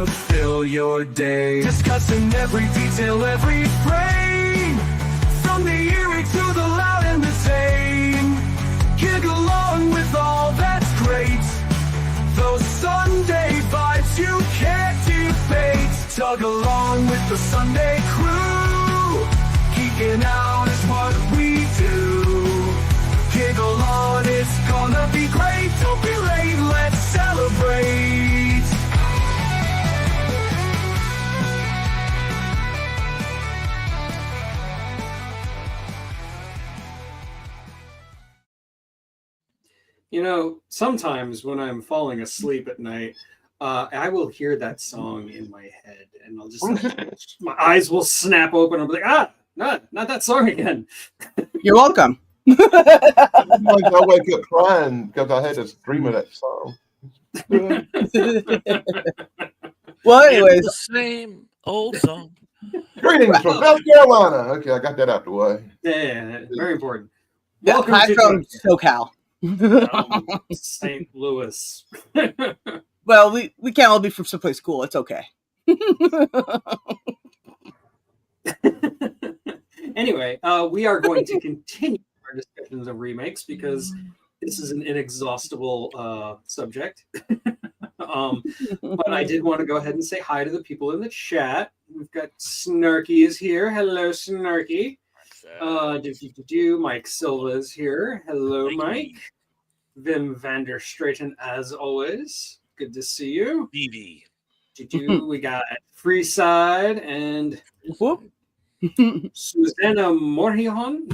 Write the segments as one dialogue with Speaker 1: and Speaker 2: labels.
Speaker 1: to fill your day. Discussing every detail, every frame, from the eerie to the loud and the tame. Gig along with all that's great, those Sunday vibes you can't debate. Tug along with the Sunday crew, geeking out is what we do. Giggle on, it's gonna be great. Don't be late, let's celebrate.
Speaker 2: You know, sometimes when I'm falling asleep at night, I will hear that song in my head, and I'll just my eyes will snap open. I'll be like, not that song again.
Speaker 3: You're welcome.
Speaker 4: Sometimes I wake up crying because I had to dream of that song.
Speaker 3: Well, anyways,
Speaker 5: It's the same old song.
Speaker 4: Greetings from South Carolina. Okay, I got that out the way.
Speaker 2: Yeah, very important.
Speaker 3: yeah,
Speaker 2: Welcome
Speaker 3: I'm
Speaker 2: to
Speaker 3: from SoCal.
Speaker 2: St. Louis.
Speaker 3: Well, we can't all be from someplace cool. It's okay.
Speaker 2: Anyway, we are going to continue our discussions of remakes because this is an inexhaustible subject. But I did want to go ahead and say hi to the people in the chat. We've got Snarky is here. Hello, Snarky. Mike Silva is here. Hello, Mike. Vim Vanderstraten, as always. Good to see you.
Speaker 5: BB.
Speaker 2: We got Freeside and
Speaker 3: Whoop.
Speaker 2: Susanna Morhion.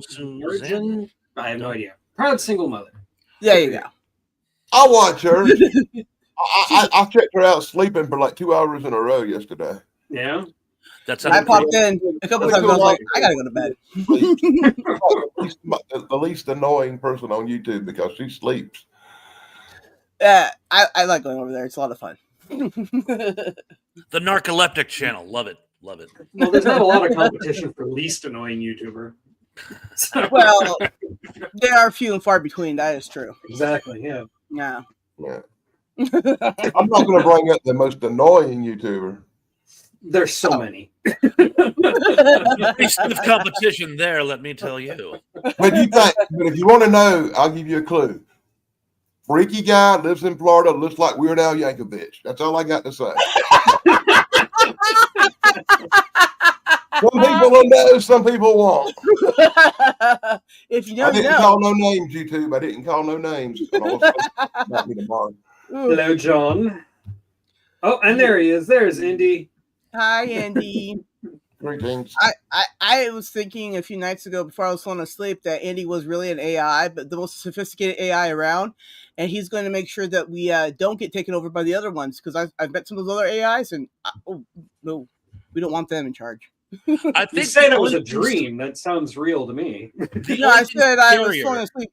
Speaker 5: Susanna.
Speaker 2: I have no idea. Proud single mother.
Speaker 3: There you go.
Speaker 4: I watch her. I checked her out sleeping for like 2 hours in a row yesterday.
Speaker 2: Yeah.
Speaker 5: That's
Speaker 3: I popped in a couple times. I was like, I gotta go to bed.
Speaker 4: The least annoying person on YouTube because she sleeps.
Speaker 3: I like going over there. It's a lot of fun.
Speaker 5: The narcoleptic channel. Love it. Love it.
Speaker 2: Well, there's not a lot of competition for least annoying YouTuber. So-
Speaker 3: Well, they are few and far between. That is true.
Speaker 2: exactly. Yeah.
Speaker 3: Yeah.
Speaker 4: Yeah. I'm not going to bring up the most annoying YouTuber.
Speaker 2: There's so many.
Speaker 5: Pretty stiff competition there, let me tell you.
Speaker 4: But if you want to know, I'll give you a clue. Freaky guy, lives in Florida, looks like Weird Al Yankovic. That's all I got to say. Some people will know, some people won't.
Speaker 3: If you know,
Speaker 4: I
Speaker 3: you
Speaker 4: didn't
Speaker 3: know.
Speaker 4: call no names, YouTube. I didn't call no names. About me tomorrow.
Speaker 2: Hello, John. Oh, and there he is. There's Indy.
Speaker 3: Hi, Andy.
Speaker 4: Greetings.
Speaker 3: I was thinking a few nights ago before I was falling asleep that Andy was really an AI, but the most sophisticated AI around, and he's going to make sure that we don't get taken over by the other ones because I've met some of those other AIs, and no, we don't want them in charge.
Speaker 5: I
Speaker 2: You
Speaker 5: think
Speaker 2: say that
Speaker 5: the
Speaker 2: was a
Speaker 5: only-
Speaker 2: dream. That sounds real to me.
Speaker 5: the
Speaker 3: No, I
Speaker 5: only
Speaker 3: said I was
Speaker 5: scarier-
Speaker 3: falling asleep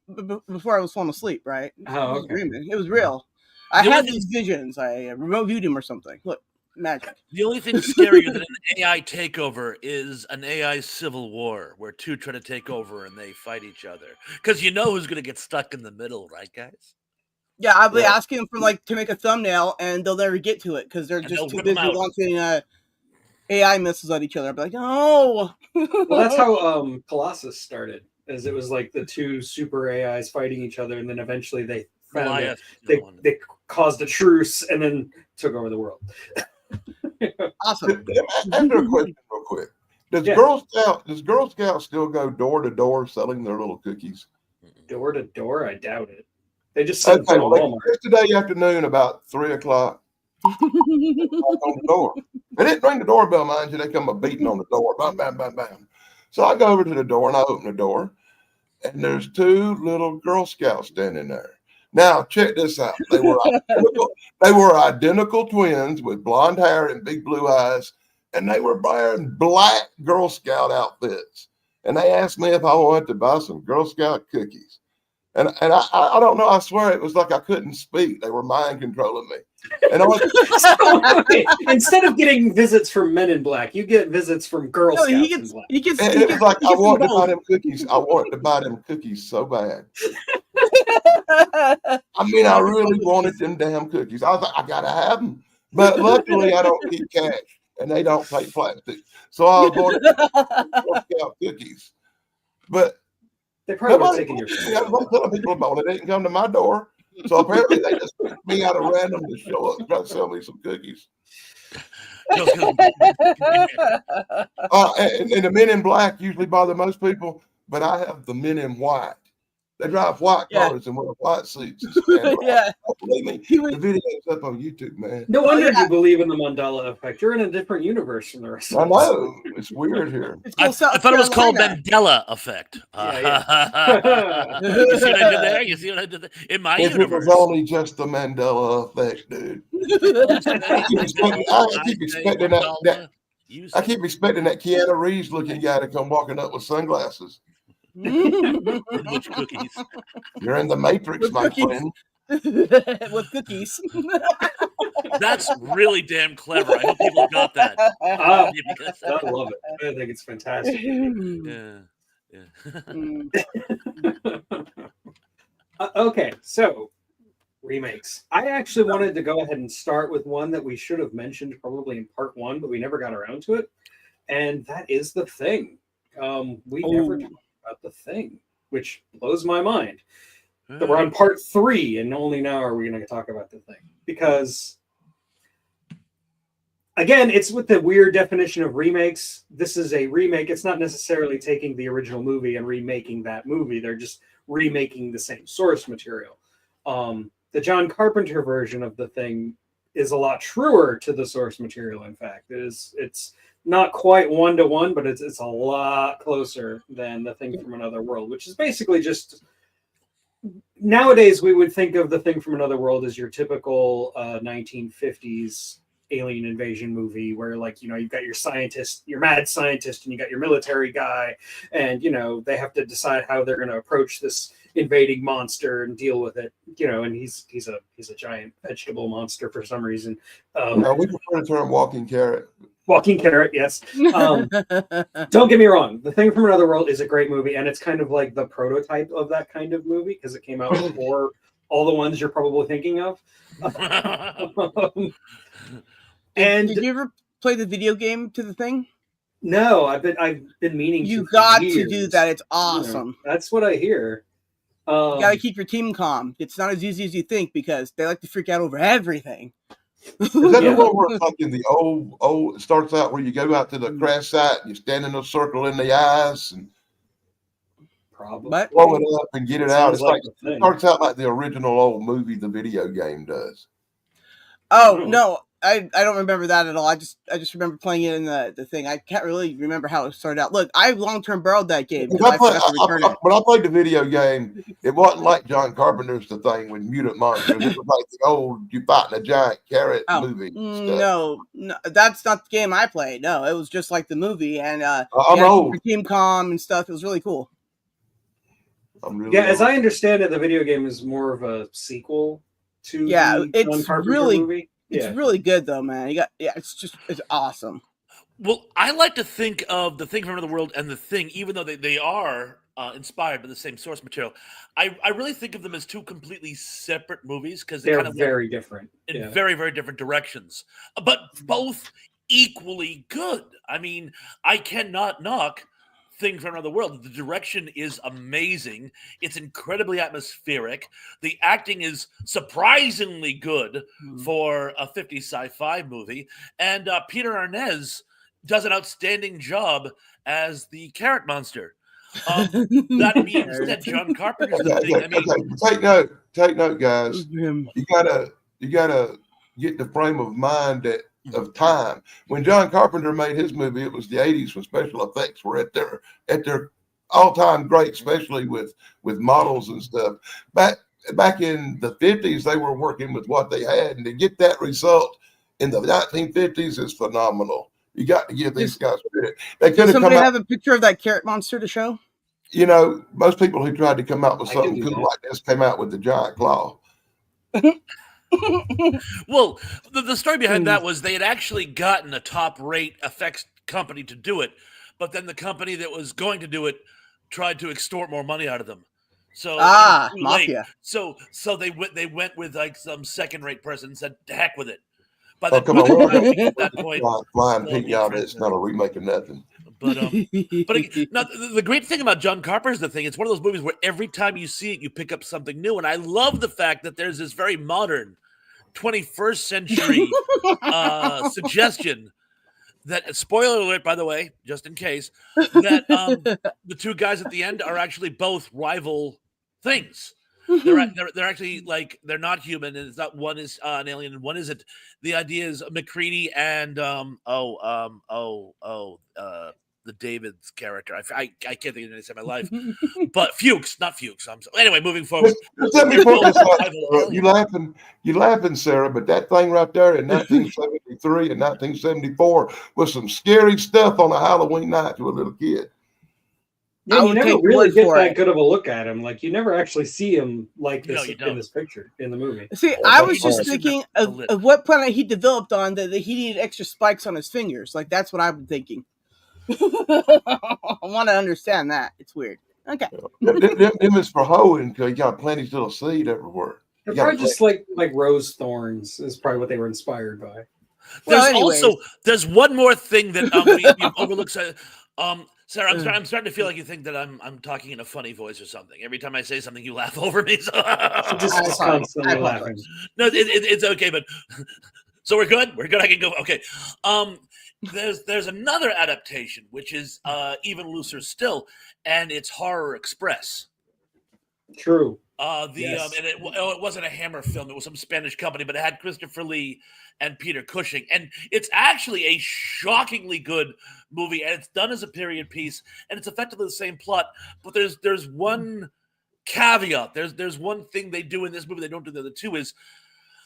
Speaker 3: before I was falling asleep, right?
Speaker 2: Oh,
Speaker 3: I was
Speaker 2: okay.
Speaker 3: dreaming. It was real. I
Speaker 5: The
Speaker 3: had
Speaker 5: only
Speaker 3: these visions. I remote viewed him or something. Look, magic.
Speaker 5: The only thing scarier than an AI takeover is an AI civil war where two try to take over and they fight each other. Because you know who's going to get stuck in the middle, right, guys?
Speaker 3: Yeah, I'll be
Speaker 4: Yeah.
Speaker 3: asking them for to make a thumbnail, and they'll never get to it because they're
Speaker 5: And
Speaker 3: just
Speaker 5: they'll
Speaker 3: too
Speaker 5: rip 'em
Speaker 3: busy
Speaker 5: out.
Speaker 3: launching AI missiles at each other. I'll be like, no.
Speaker 2: Well, that's how Colossus started. As it was like the two super AIs fighting each other, and then eventually they found it.
Speaker 5: Goliath.
Speaker 2: They caused a truce and then took over the world.
Speaker 3: Awesome.
Speaker 4: Answer a question real quick. Does
Speaker 2: Yeah.
Speaker 4: Girl Scouts still go door to door selling their little cookies?
Speaker 2: Door to door, I doubt it. They just sent
Speaker 4: Okay,
Speaker 2: them to
Speaker 4: well,
Speaker 2: Walmart.
Speaker 4: yesterday afternoon about 3:00, knock on the door. They didn't ring the doorbell, mind you. They come up beating on the door, bam, bam, bam, bam. So I go over to the door and I open the door, and there's two little Girl Scouts standing there. Now check this out. They were identical twins with blonde hair and big blue eyes, and they were wearing black Girl Scout outfits. And they asked me if I wanted to buy some Girl Scout cookies. And I don't know. I swear it was like I couldn't speak. They were mind controlling me. And I was,
Speaker 2: So, wait, instead of getting visits from Men in Black, you get visits from Girl
Speaker 3: No,
Speaker 2: Scouts
Speaker 3: he
Speaker 2: in
Speaker 3: gets.
Speaker 2: Black.
Speaker 3: He gets.
Speaker 4: and
Speaker 3: He
Speaker 4: it
Speaker 3: gets,
Speaker 4: was like
Speaker 3: he
Speaker 4: I
Speaker 3: gets
Speaker 4: wanted to buy
Speaker 3: both.
Speaker 4: them cookies. I wanted to buy them cookies so bad. I mean, I really wanted them damn cookies. I was like, I gotta have them. But luckily, I don't keep cash, and they don't take plastic. So I avoided Girl Scout cookies. But
Speaker 2: They probably were
Speaker 4: nobody,
Speaker 2: taking your
Speaker 4: I was telling people about it. They didn't come to my door. So apparently, they just picked me out of random to show up and try to sell me some cookies.
Speaker 5: So-
Speaker 4: And the men in black usually bother most people, but I have the men in white. They drive white
Speaker 3: Yeah.
Speaker 4: cars and wear white suits. And stand around.
Speaker 3: Yeah.
Speaker 4: Believe me,
Speaker 3: He was-
Speaker 4: the video's up on YouTube, man.
Speaker 2: No wonder
Speaker 3: yeah.
Speaker 2: you believe in the Mandela effect. You're in a different universe from the rest
Speaker 4: I
Speaker 2: of us.
Speaker 4: know it's weird here.
Speaker 3: It's
Speaker 5: I
Speaker 3: called South
Speaker 5: thought it was called
Speaker 3: Carolina.
Speaker 5: Mandela effect.
Speaker 2: Yeah,
Speaker 5: You see what I did there? You see what I did there? In my
Speaker 4: If it
Speaker 5: universe.
Speaker 4: was only just the Mandela effect, dude. I keep expecting that. I keep expecting that Keanu Reeves looking guy to come walking up with sunglasses.
Speaker 5: Which cookies?
Speaker 4: You're in the Matrix,
Speaker 3: With
Speaker 4: my
Speaker 3: cookies.
Speaker 4: friend.
Speaker 3: With cookies.
Speaker 5: That's really damn clever. I hope people got that.
Speaker 2: Ah,
Speaker 5: Because-
Speaker 2: I love it. I think it's fantastic.
Speaker 5: yeah.
Speaker 2: Okay, so remakes. I actually wanted to go ahead and start with one that we should have mentioned probably in part one, but we never got around to it, and that is The Thing. We never talked about The Thing, which blows my mind. That we're on part 3, and only now are we going to talk about The Thing, because again, it's with the weird definition of remakes. This is a remake. It's not necessarily taking the original movie and remaking that movie. They're just remaking the same source material. The John Carpenter version of The Thing is a lot truer to the source material. In fact, it's not quite 1-to-1, but it's a lot closer than The Thing from Another World, which is basically just, nowadays we would think of The Thing from Another World as your typical 1950s alien invasion movie where, like, you've got your scientist, your mad scientist, and you got your military guy, and they have to decide how they're going to approach this invading monster and deal with it, and he's a giant vegetable monster for some reason.
Speaker 4: We prefer the term walking carrot.
Speaker 2: Walking carrot, yes. Don't get me wrong, The Thing from Another World is a great movie, and it's kind of like the prototype of that kind of movie because it came out before all the ones you're probably thinking of. And
Speaker 3: did you ever play the video game to The Thing?
Speaker 2: no, I've been meaning
Speaker 3: You
Speaker 2: to for
Speaker 3: got to
Speaker 2: years.
Speaker 3: do that. It's awesome.
Speaker 2: That's what I hear.
Speaker 3: You got to keep your team calm. It's not as easy as you think because they like to freak out over everything.
Speaker 4: Is that
Speaker 2: Yeah.
Speaker 4: the one where it's like in the old it starts out where you go out to the crash site and you stand in a circle in the ice and
Speaker 2: Probably.
Speaker 3: But
Speaker 4: blow it up and get it out?
Speaker 2: Sounds
Speaker 4: It's like
Speaker 2: The
Speaker 4: it
Speaker 2: Thing.
Speaker 4: starts out like the original old movie the video game does.
Speaker 3: oh no, I don't remember that at all. I just remember playing it in the thing. I can't really remember how it started out. Look, I long-term borrowed that game because I forgot to return it.
Speaker 4: When I played the video game, it wasn't like John Carpenter's The Thing with mutant monsters. It was like the old you fighting a giant carrot
Speaker 3: Oh,
Speaker 4: movie. Stuff.
Speaker 3: No, that's not the game I played. No, it was just like the movie, and
Speaker 4: I'm
Speaker 3: you had to keep
Speaker 4: old.
Speaker 3: your team calm and stuff. It was really cool.
Speaker 4: I'm really
Speaker 2: Yeah, as
Speaker 4: old.
Speaker 2: I understand it, the video game is more of a sequel to
Speaker 3: Yeah,
Speaker 2: the
Speaker 3: it's
Speaker 2: John Carpenter
Speaker 3: really-
Speaker 2: movie.
Speaker 3: It's
Speaker 2: Yeah.
Speaker 3: really good though, man. It's awesome.
Speaker 5: Well, I like to think of The Thing from Another World and The Thing, even though they are inspired by the same source material. I really think of them as two completely separate movies because they
Speaker 2: They're
Speaker 5: kind of went
Speaker 2: very different.
Speaker 5: in
Speaker 2: Yeah.
Speaker 5: very, very different directions, but both equally good. I mean, I cannot knock Thing from Another World. The direction is amazing. It's incredibly atmospheric. The acting is surprisingly good for a 50s sci-fi movie, and Peter Arnez does an outstanding job as the carrot monster. That being said, John Carpenter's The Thing. I mean,
Speaker 4: Take note, guys. You gotta get the frame of mind of time. When John Carpenter made his movie, it was the 80s when special effects were at their all-time great, especially with models and stuff. Back in the 50s, they were working with what they had, and to get that result in the 1950s is phenomenal. You got to give these guys credit. They could
Speaker 3: Does
Speaker 4: have come
Speaker 3: somebody
Speaker 4: out.
Speaker 3: have a picture of that carrot monster to show?
Speaker 4: Most people who tried to come out with
Speaker 2: I can
Speaker 4: something
Speaker 2: do
Speaker 4: cool
Speaker 2: that.
Speaker 4: like this came out with the giant claw.
Speaker 5: well, the story behind that was they had actually gotten a top-rate effects company to do it, but then the company that was going to do it tried to extort more money out of them. So it was too late.
Speaker 3: Mafia.
Speaker 5: So they went with like some second-rate person and said, "To heck with it." By
Speaker 4: Oh,
Speaker 5: the
Speaker 4: come on.
Speaker 5: time we get to that point,
Speaker 4: Flying
Speaker 5: they'll
Speaker 4: Pete
Speaker 5: be
Speaker 4: out, it's not a
Speaker 5: transcended.
Speaker 4: remake of nothing.
Speaker 5: But now the great thing about John Carpenter's the thing, it's one of those movies where every time you see it, you pick up something new. And I love the fact that there's this very modern 21st century suggestion that, spoiler alert, by the way, just in case, that the two guys at the end are actually both rival things. They're actually like, they're not human, and it's not, one is an alien and one isn't. The idea is McCready and the David's character. I can't think of anything in my life, but Fuchs, not Fuchs. Anyway, moving forward.
Speaker 4: Just let me
Speaker 5: They're
Speaker 4: put this
Speaker 5: both
Speaker 4: out.
Speaker 5: rival
Speaker 4: You
Speaker 5: aliens.
Speaker 4: laughing, Sarah, but that thing right there in 1973 and 1974 was some scary stuff on a Halloween night to a little kid.
Speaker 2: Yeah,
Speaker 3: I
Speaker 2: you
Speaker 3: would
Speaker 2: never
Speaker 3: take your
Speaker 2: really
Speaker 3: word
Speaker 2: get
Speaker 3: for
Speaker 2: that
Speaker 3: it.
Speaker 2: good of a look at him. Like, you never actually see him like
Speaker 5: No,
Speaker 2: this
Speaker 5: you
Speaker 2: in
Speaker 5: don't.
Speaker 2: this picture in the movie.
Speaker 3: See,
Speaker 4: Oh,
Speaker 3: I
Speaker 4: that's
Speaker 3: was just
Speaker 4: right.
Speaker 3: thinking
Speaker 5: The
Speaker 3: of,
Speaker 5: lip.
Speaker 3: of what planet he developed on that he needed extra spikes on his fingers. Like, that's what I'm thinking. I want to understand that. It's weird. Okay.
Speaker 4: Them is for hoeing because you got to plant his little seed everywhere.
Speaker 2: They're
Speaker 4: You gotta
Speaker 2: probably just like rose thorns is probably what they were inspired by.
Speaker 3: Well,
Speaker 5: There's
Speaker 3: anyways.
Speaker 5: also there's one more thing that we overlooked. Sarah, I'm starting to feel like you think that I'm talking in a funny voice or something. Every time I say something, you laugh over me. So
Speaker 2: She just
Speaker 3: I
Speaker 2: is
Speaker 3: apologize.
Speaker 2: constantly
Speaker 3: I apologize.
Speaker 2: laughing.
Speaker 5: no, it's okay. But so we're good. We're good. I can go. Okay. There's another adaptation which is even looser still, and it's Horror Express.
Speaker 2: True.
Speaker 5: And it wasn't a Hammer film; it was some Spanish company, but it had Christopher Lee and Peter Cushing, and it's actually a shockingly good movie, and it's done as a period piece, and it's effectively the same plot. But there's one caveat. There's one thing they do in this movie they don't do in the other two, is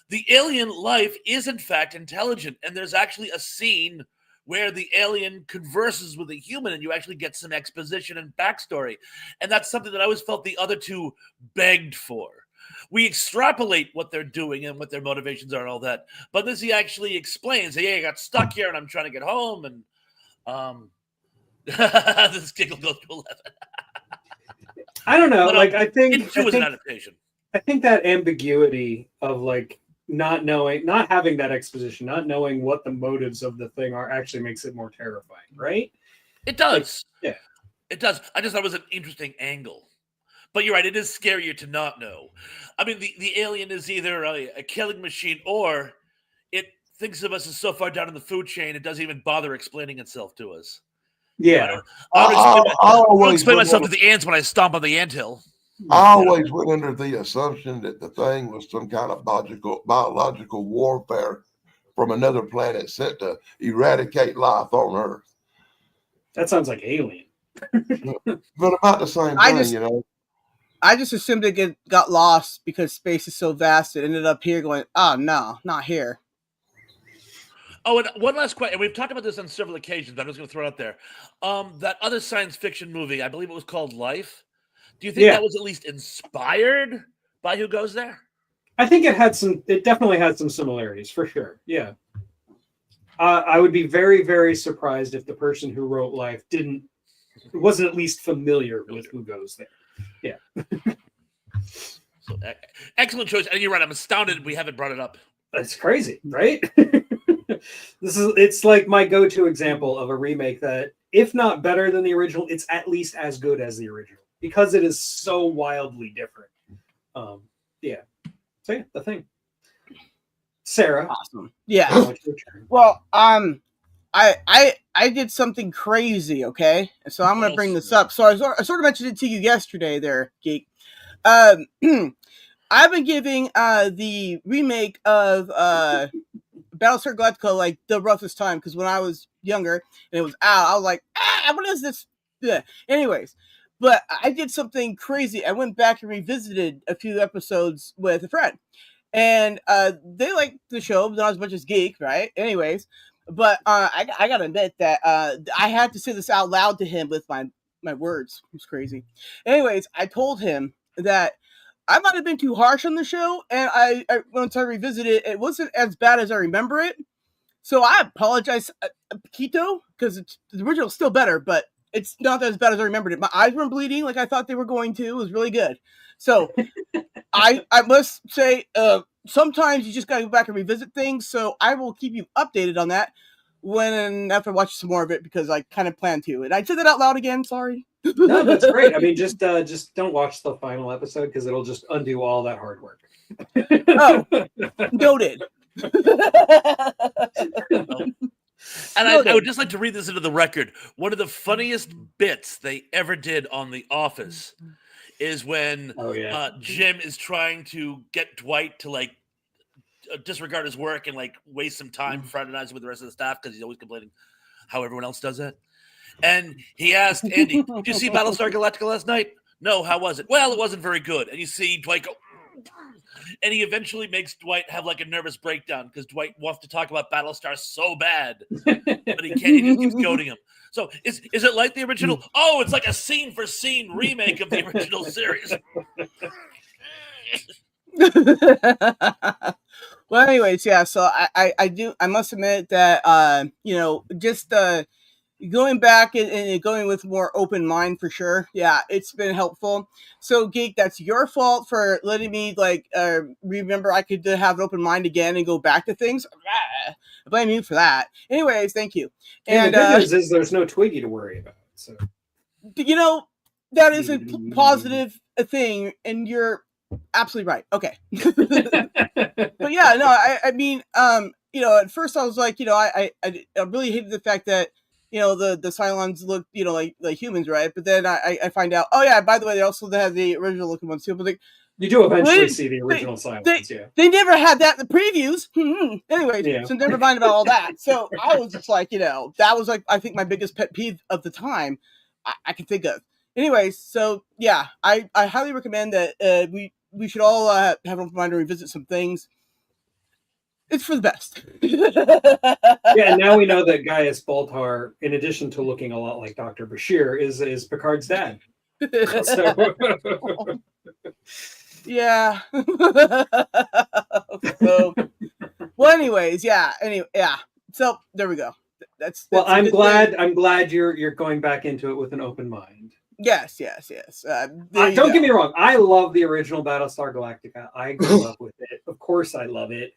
Speaker 5: the alien life is in fact intelligent, and there's actually a scene where the alien converses with a human and you actually get some exposition and backstory. And that's something that I always felt the other two begged for. We extrapolate what they're doing and what their motivations are and all that. But this he actually explains, hey, I got stuck here and I'm trying to get home. And this giggle goes to 11.
Speaker 2: I don't know.
Speaker 5: But,
Speaker 2: Like, I think
Speaker 5: It too was an adaptation.
Speaker 2: I think that ambiguity of like not knowing, not having that exposition, not knowing what the motives of the thing are actually makes it more terrifying, right?
Speaker 5: It does.
Speaker 2: Yeah.
Speaker 5: It does. I just thought it was an interesting angle. But you're right, it is scarier to not know. I mean, the alien is either a killing machine or it thinks of us as so far down in the food chain it doesn't even bother explaining itself to us.
Speaker 2: Yeah.
Speaker 5: I don't
Speaker 4: always
Speaker 5: explain
Speaker 4: went
Speaker 5: myself
Speaker 4: under-
Speaker 5: to the ants when I stomp on the anthill.
Speaker 4: I always went under the assumption that the thing was some kind of biological warfare from another planet sent to eradicate life on Earth.
Speaker 2: That sounds like Alien.
Speaker 4: But about the same
Speaker 3: I
Speaker 4: thing,
Speaker 3: just-
Speaker 4: you know.
Speaker 3: I just assumed it got lost because space is so vast. It ended up here going, oh, no, not here.
Speaker 5: Oh, and one last question. We've talked about this on several occasions, but I'm just going to throw it out there. That other science fiction movie, I believe it was called Life. Do you think that was at least inspired by Who Goes There?
Speaker 2: I think it definitely had some similarities for sure. Yeah. I would be very, very surprised if the person who wrote Life wasn't at least familiar with Who Goes There. Yeah.
Speaker 5: So, excellent choice. And you're right. I'm astounded we haven't brought it up.
Speaker 2: That's crazy, right? It's like my go-to example of a remake that, if not better than the original, it's at least as good as the original because it is so wildly different. Yeah. So yeah, the thing. Sarah.
Speaker 3: Awesome. Yeah.
Speaker 2: now it's your turn.
Speaker 3: Well, I did something crazy, okay? So I'm gonna bring this up. So I sort of mentioned it to you yesterday there, Geek. I've been giving the remake of Battlestar Galactica like the roughest time because when I was younger and it was out, I was like, what is this? Yeah. Anyways, but I did something crazy. I went back and revisited a few episodes with a friend. And they liked the show, but not as much as Geek, right? Anyways, but I gotta admit that I had to say this out loud to him with my words. It was crazy. Anyways, I told him that I might have been too harsh on the show, and I once I revisited it, it wasn't as bad as I remember it. So I apologize, Quito, because the original's still better, but it's not as bad as I remembered it. My eyes weren't bleeding like I thought they were going to. It was really good. So I must say, sometimes you just got to go back and revisit things. So I will keep you updated on that after I watch some more of it, because I kind of plan to. And I said that out loud again. Sorry.
Speaker 2: No, that's great. I mean, just don't watch the final episode because it'll just undo all that hard work.
Speaker 3: Oh, noted.
Speaker 5: And I would just like to read this into the record. One of the funniest bits they ever did on The Office is when Jim is trying to get Dwight to like disregard his work and like waste some time fraternizing with the rest of the staff because he's always complaining how everyone else does that. And he asked Andy, "Did you see Battlestar Galactica last night?" "No, how was it?" "Well, it wasn't very good." And you see Dwight go, and he eventually makes Dwight have like a nervous breakdown because Dwight wants to talk about Battlestar so bad, but he can't. He just keeps goading him. So is it like the original? Oh, it's like a scene for scene remake of the original series.
Speaker 3: Well, anyways, yeah. So I must admit that just going back and going with more open mind for sure. Yeah, it's been helpful. So, Geek, that's your fault for letting me remember I could have an open mind again and go back to things. I blame you for that. Anyways, thank you.
Speaker 2: And the good news is there's no Twiggy to worry about. So
Speaker 3: that is a positive thing, and you're absolutely right. Okay. But yeah, no, I mean, at first I was like, I really hated the fact that the Cylons look, like humans, right? But then I find out, oh yeah, by the way, they also have the original looking ones too. But like,
Speaker 2: you do eventually see the original Cylons, yeah.
Speaker 3: They never had that in the previews. Anyway, so never mind about all that. So I was just like, that was like, I think my biggest pet peeve of the time I can think of. Anyways, so yeah, I highly recommend that we should all have an open mind to revisit some things. It's for the best.
Speaker 2: Yeah, and now we know that Gaius Baltar, in addition to looking a lot like Dr. Bashir, is Picard's dad.
Speaker 3: Yeah. So, well, anyways, yeah. So there we go. That's
Speaker 2: well. I'm glad you're going back into it with an open mind.
Speaker 3: Yes.
Speaker 2: Don't get me wrong. I love the original Battlestar Galactica. I grew up with it. Of course, I love it.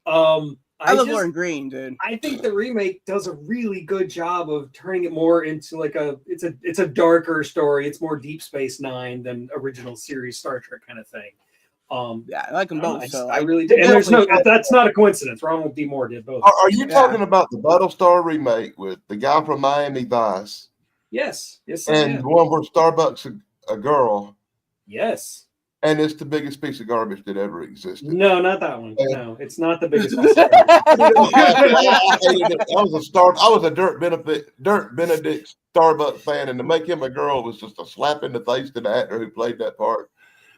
Speaker 3: I love Lauren Green, dude.
Speaker 2: I think the remake does a really good job of turning it more into like it's a darker story. It's more Deep Space Nine than original series Star Trek kind of thing.
Speaker 3: Yeah, I like them both.
Speaker 2: I really do. And that's not a coincidence. Ronald D. Moore did both.
Speaker 4: Are you talking about the Battlestar remake with the guy from Miami Vice?
Speaker 2: Yes.
Speaker 4: And the one where Starbuck's a girl.
Speaker 2: Yes.
Speaker 4: And it's the biggest piece of garbage that ever existed.
Speaker 2: No, not that one. No, it's not the biggest piece of garbage.
Speaker 4: I was a Dirk Benedict Starbuck fan, and to make him a girl was just a slap in the face to the actor who played that part.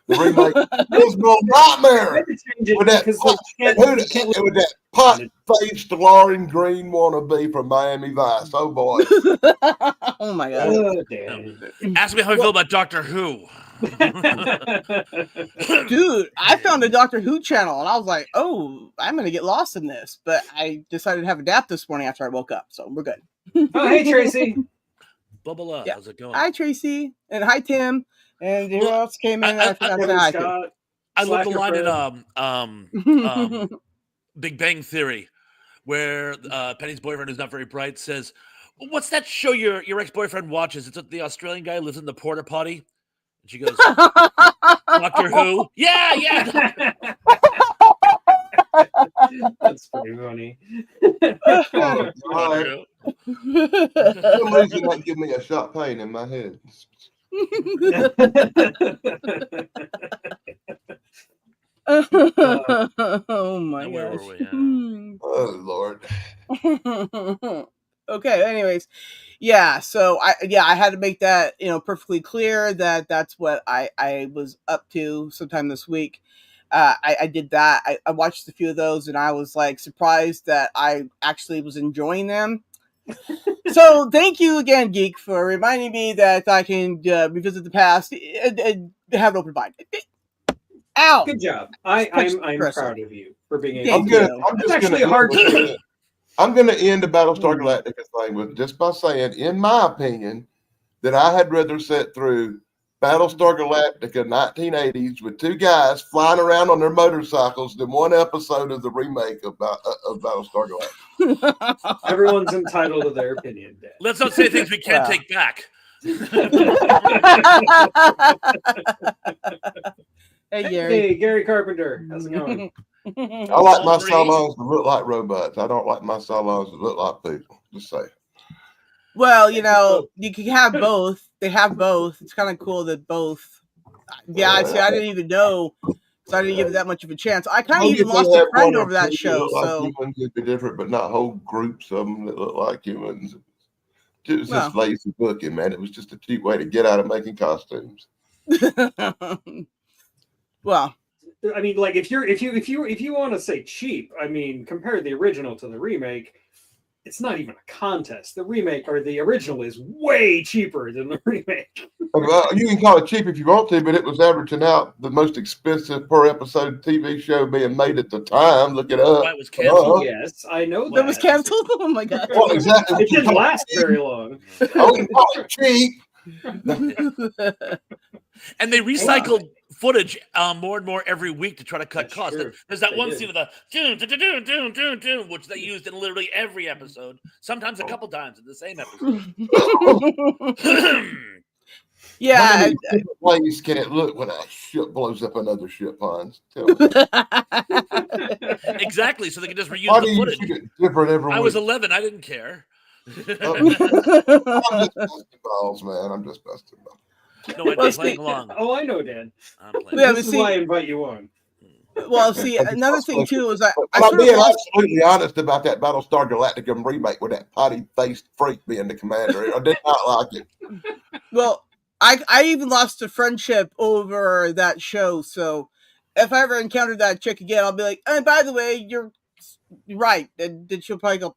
Speaker 4: The remake was no nightmare with that pot-faced Lauren Green wannabe from Miami Vice. Oh boy!
Speaker 3: Oh my god!
Speaker 2: Oh, damn.
Speaker 5: Ask me how I feel about Doctor Who.
Speaker 3: Dude, I found a Doctor Who channel and I was like, oh, I'm gonna get lost in this. But I decided to have a nap this morning after I woke up, so we're good.
Speaker 2: Oh, hey Tracy.
Speaker 5: Bubba, how's it going?
Speaker 3: Hi Tracy, and hi Tim, and who else came in?
Speaker 5: I love the line in Big Bang Theory where Penny's boyfriend, who's not very bright, says, "What's that show your ex-boyfriend watches? It's the Australian guy who lives in the porta potty." And she goes, "Doctor Who?" Yeah.
Speaker 2: That's pretty funny.
Speaker 4: For some reason, that give me a shot pain in my head.
Speaker 3: Oh my gosh.
Speaker 4: Oh Lord.
Speaker 3: Okay, anyways. Yeah, so I had to make that, perfectly clear that that's what I was up to sometime this week. I did that. I watched a few of those and I was like surprised that I actually was enjoying them. So thank you again, Geek, for reminding me that I can revisit the past and have an open mind. Ow!
Speaker 2: Good job. I'm proud of you for being able
Speaker 4: I'm going to end the Battlestar Galactica thing with just by saying, in my opinion, that I had rather sit through Battlestar Galactica 1980s with two guys flying around on their motorcycles than one episode of the remake of Battlestar Galactica.
Speaker 2: Everyone's entitled to their opinion, Dan.
Speaker 5: Let's not say things we can't
Speaker 3: Wow.
Speaker 5: take back.
Speaker 3: Hey, Gary.
Speaker 2: Hey, Gary Carpenter, how's it going?
Speaker 4: I like my
Speaker 5: Wolverine.
Speaker 4: Cylons to look like robots. I don't like my Cylons to look like people. Just say.
Speaker 3: Well, you know, you can have both. They have both. It's kind of cool that both. Yeah, see, I didn't even know, so I didn't give it that much of a chance. I kind of even lost a friend over that show. So
Speaker 4: humans would be different, but not whole groups of them that look like humans. It was just
Speaker 3: Well.
Speaker 4: lazy booking, man. It was just a cheap way to get out of making costumes.
Speaker 3: well,
Speaker 2: I mean, like if you want to say cheap, I mean, compare the original to the remake. It's not even a contest. The remake or the original is way cheaper than the remake.
Speaker 4: You can call it cheap if you want to, but it was averaging out the most expensive per episode TV show being made at the time. Look it up.
Speaker 5: Why it was canceled.
Speaker 2: Yes, I know
Speaker 3: that was canceled. Oh my god.
Speaker 4: Well, exactly.
Speaker 2: It didn't last very long.
Speaker 4: I wouldn't call it cheap.
Speaker 5: And they recycled footage more and more every week to try to cut
Speaker 2: That's
Speaker 5: costs.
Speaker 2: true.
Speaker 5: There's that
Speaker 2: They
Speaker 5: one
Speaker 2: did.
Speaker 5: scene of the dun, dun, dun, dun, dun, dun, dun, which they used in literally every episode, sometimes a couple times in the same episode.
Speaker 3: Yeah.
Speaker 4: How many different ways can it look when a ship blows up another ship, Hans? Tell me.
Speaker 5: Exactly, so they can just reuse
Speaker 4: Why do
Speaker 5: the
Speaker 4: you
Speaker 5: footage.
Speaker 4: shoot it different every
Speaker 5: I was
Speaker 4: week?
Speaker 5: 11, I didn't care.
Speaker 4: I'm just busting balls, man. I'm just busting balls.
Speaker 5: No, I'd
Speaker 3: Well,
Speaker 5: be playing along.
Speaker 2: Oh, I know, Dan.
Speaker 5: I'm playing.
Speaker 3: Yeah,
Speaker 2: This
Speaker 3: but
Speaker 2: is
Speaker 3: see-
Speaker 2: why I invite you on.
Speaker 3: Well, see, another thing too is I
Speaker 4: But
Speaker 3: I
Speaker 4: I'm
Speaker 3: sort of
Speaker 4: being
Speaker 3: lost.
Speaker 4: absolutely honest about that Battlestar Galactica remake with that potty-faced freak being the commander. I did not like it.
Speaker 3: Well, I even lost a friendship over that show. So if I ever encounter that chick again, I'll be like, "And by the way, you're right." And then she'll probably go,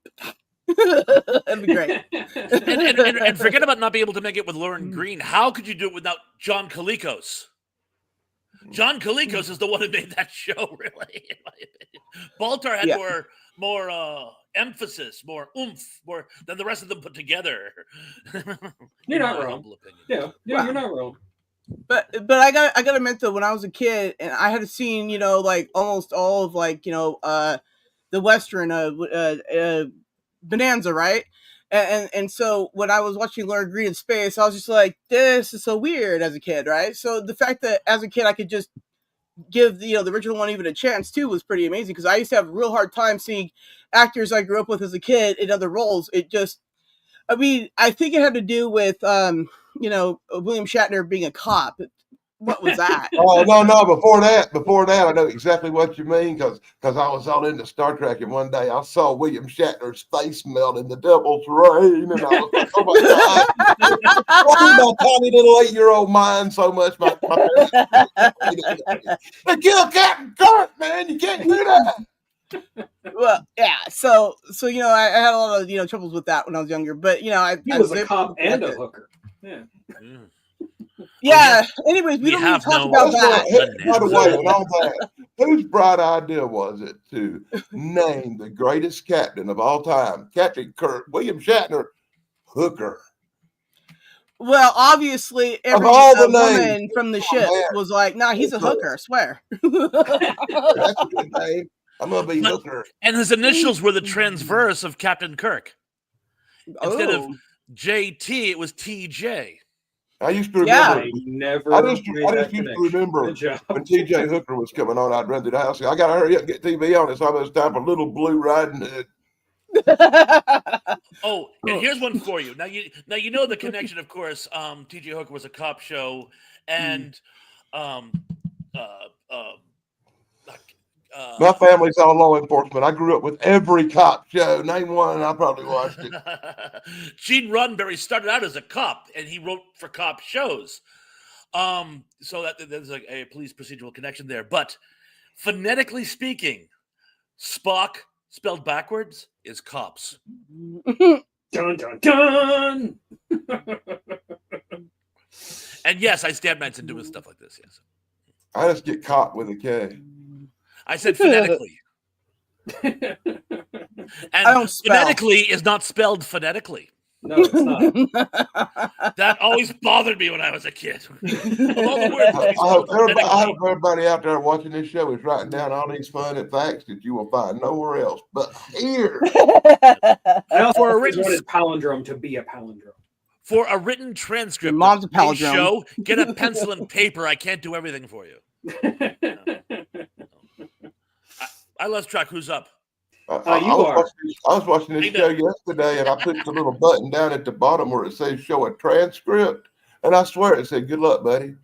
Speaker 3: "That'd be great."
Speaker 5: And forget about not being able to make it with Lauren Green. How could you do it without John Kalikos? John Kalikos is the one who made that show, really, in my opinion. Baltar had
Speaker 3: Yeah.
Speaker 5: more emphasis, more oomph, more than the rest of them put together.
Speaker 2: You're
Speaker 5: In
Speaker 2: not
Speaker 5: my
Speaker 2: wrong.
Speaker 5: humble opinion.
Speaker 2: Yeah,
Speaker 3: Wow.
Speaker 2: you're not wrong.
Speaker 3: But I gotta admit though, when I was a kid and I had seen, you know, like almost all of like, you know, the Western Bonanza, right? And so when I was watching Lauren Green in space, I was just like, this is so weird as a kid, right? So the fact that as a kid I could just give the, you know, the original one even a chance too was pretty amazing, because I used to have a real hard time seeing actors I grew up with as a kid in other roles. It just, I mean, I think it had to do with you know, William Shatner being a cop. What was that?
Speaker 4: Oh no! Before that, I know exactly what you mean because I was all into Star Trek, and one day I saw William Shatner's face melt in the Devil's Rain, and I was like, "Oh my god!" My tiny little 8-year-old mind so much. My they killed Captain Kirk, man! You can't do that.
Speaker 3: Well, yeah. So you know, I had a lot of, you know, troubles with that when I was younger. But you know,
Speaker 2: He
Speaker 3: I
Speaker 2: was a
Speaker 3: able
Speaker 2: cop
Speaker 3: to
Speaker 2: and
Speaker 3: get
Speaker 2: a
Speaker 3: it.
Speaker 2: hooker. Yeah.
Speaker 5: Mm.
Speaker 3: Yeah. Anyways, we
Speaker 5: We
Speaker 3: don't need to
Speaker 5: have
Speaker 3: talk
Speaker 5: no-
Speaker 3: about
Speaker 4: That's
Speaker 3: that.
Speaker 4: what- by the way, and all that, whose bright idea was it to name the greatest captain of all time, Captain Kirk, William Shatner, hooker?
Speaker 3: Well, obviously, every
Speaker 4: all the
Speaker 3: woman
Speaker 4: names,
Speaker 3: from the ship
Speaker 4: man.
Speaker 3: was like, "Nah, he's a hooker. I swear."
Speaker 4: That's a good name. I'm gonna be
Speaker 5: But-
Speaker 4: hooker.
Speaker 5: And his initials were the transverse of Captain Kirk. Instead of
Speaker 3: Oh.
Speaker 5: JT, it was TJ.
Speaker 4: I used to
Speaker 3: Yeah.
Speaker 4: remember.
Speaker 2: I never
Speaker 4: I
Speaker 2: made
Speaker 4: just
Speaker 2: that
Speaker 4: used to
Speaker 2: connection.
Speaker 4: remember
Speaker 2: Good job.
Speaker 4: when TJ Hooker was coming on. I'd run to the house. I gotta hurry up and get TV on. It's almost time for Little Blue Riding Hood.
Speaker 5: Oh, and here's one for you. Now you know the connection, of course. TJ Hooker was a cop show, and
Speaker 4: My family's all law enforcement. I grew up with every cop show. Name one, and I probably watched it.
Speaker 5: Gene Roddenberry started out as a cop, and he wrote for cop shows. So that there's a police procedural connection there. But phonetically speaking, Spock spelled backwards is cops.
Speaker 2: Dun dun dun.
Speaker 5: And yes, I stab knights and doing stuff like this. Yes,
Speaker 4: I just get caught with a K.
Speaker 5: I said phonetically,
Speaker 3: I
Speaker 5: and
Speaker 3: don't spell.
Speaker 5: phonetically is not spelled phonetically.
Speaker 2: No, it's not.
Speaker 5: That always bothered me when I was a kid. Of all the words
Speaker 4: I
Speaker 5: we
Speaker 4: hope
Speaker 5: spoke
Speaker 4: everybody, I
Speaker 5: phonetically,
Speaker 4: hope everybody out there watching this show is writing down all these fun and facts that you will find nowhere else but here.
Speaker 2: I also
Speaker 5: For a
Speaker 2: always
Speaker 5: written-
Speaker 2: wanted palindrome to be a palindrome.
Speaker 5: for a written transcript
Speaker 3: Your mom's
Speaker 5: of
Speaker 3: a
Speaker 5: today's
Speaker 3: palindrome.
Speaker 5: show, get a pencil and paper. I can't do everything for you. I lost track. Who's up?
Speaker 2: You
Speaker 4: I
Speaker 2: are.
Speaker 4: was watching this
Speaker 5: I
Speaker 4: show
Speaker 5: know.
Speaker 4: yesterday, and I put the little button down at the bottom where it says "show a transcript," and I swear it said "good luck, buddy."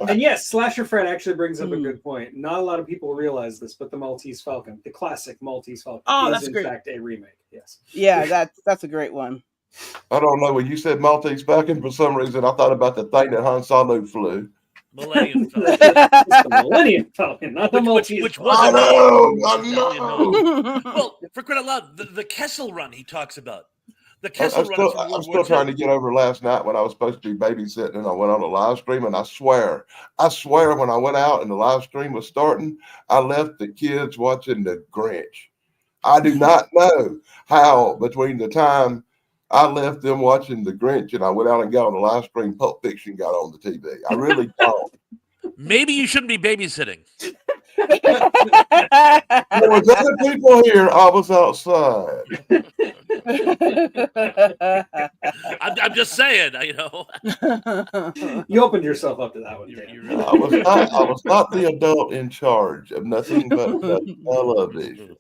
Speaker 2: And yes, Slasher Fred actually brings up a good point. Not a lot of people realize this, but the Maltese Falcon, the classic Maltese Falcon,
Speaker 3: Oh,
Speaker 2: is
Speaker 3: that's
Speaker 2: in
Speaker 3: great.
Speaker 2: fact a remake. Yes.
Speaker 3: Yeah, that's a great one.
Speaker 4: I don't know when you said Maltese Falcon. For some reason, I thought about the thing that Han Solo flew.
Speaker 5: Millennium Falcon.
Speaker 2: It's the Millennium Falcon, not the
Speaker 5: Which
Speaker 2: Maltese
Speaker 5: was
Speaker 2: Falcon.
Speaker 4: I
Speaker 5: Definitely
Speaker 4: know.
Speaker 5: Well, for crying out loud, the Kessel Run he talks about. The
Speaker 4: I'm
Speaker 5: Kessel Run is from
Speaker 4: I'm
Speaker 5: World
Speaker 4: still
Speaker 5: War
Speaker 4: trying
Speaker 5: II.
Speaker 4: to get over last night when I was supposed to be babysitting and I went on a live stream, and I swear when I went out and the live stream was starting, I left the kids watching the Grinch. I do not know how between the time I left them watching the Grinch and I went out and got on the live stream, Pulp Fiction got on the TV. I really don't.
Speaker 5: Maybe you shouldn't be babysitting.
Speaker 4: There was other people here. I was outside.
Speaker 5: I'm just saying, you know.
Speaker 2: You opened yourself up to that one.
Speaker 5: You
Speaker 2: Dan.
Speaker 5: really-
Speaker 4: I was not the adult in charge of nothing but television.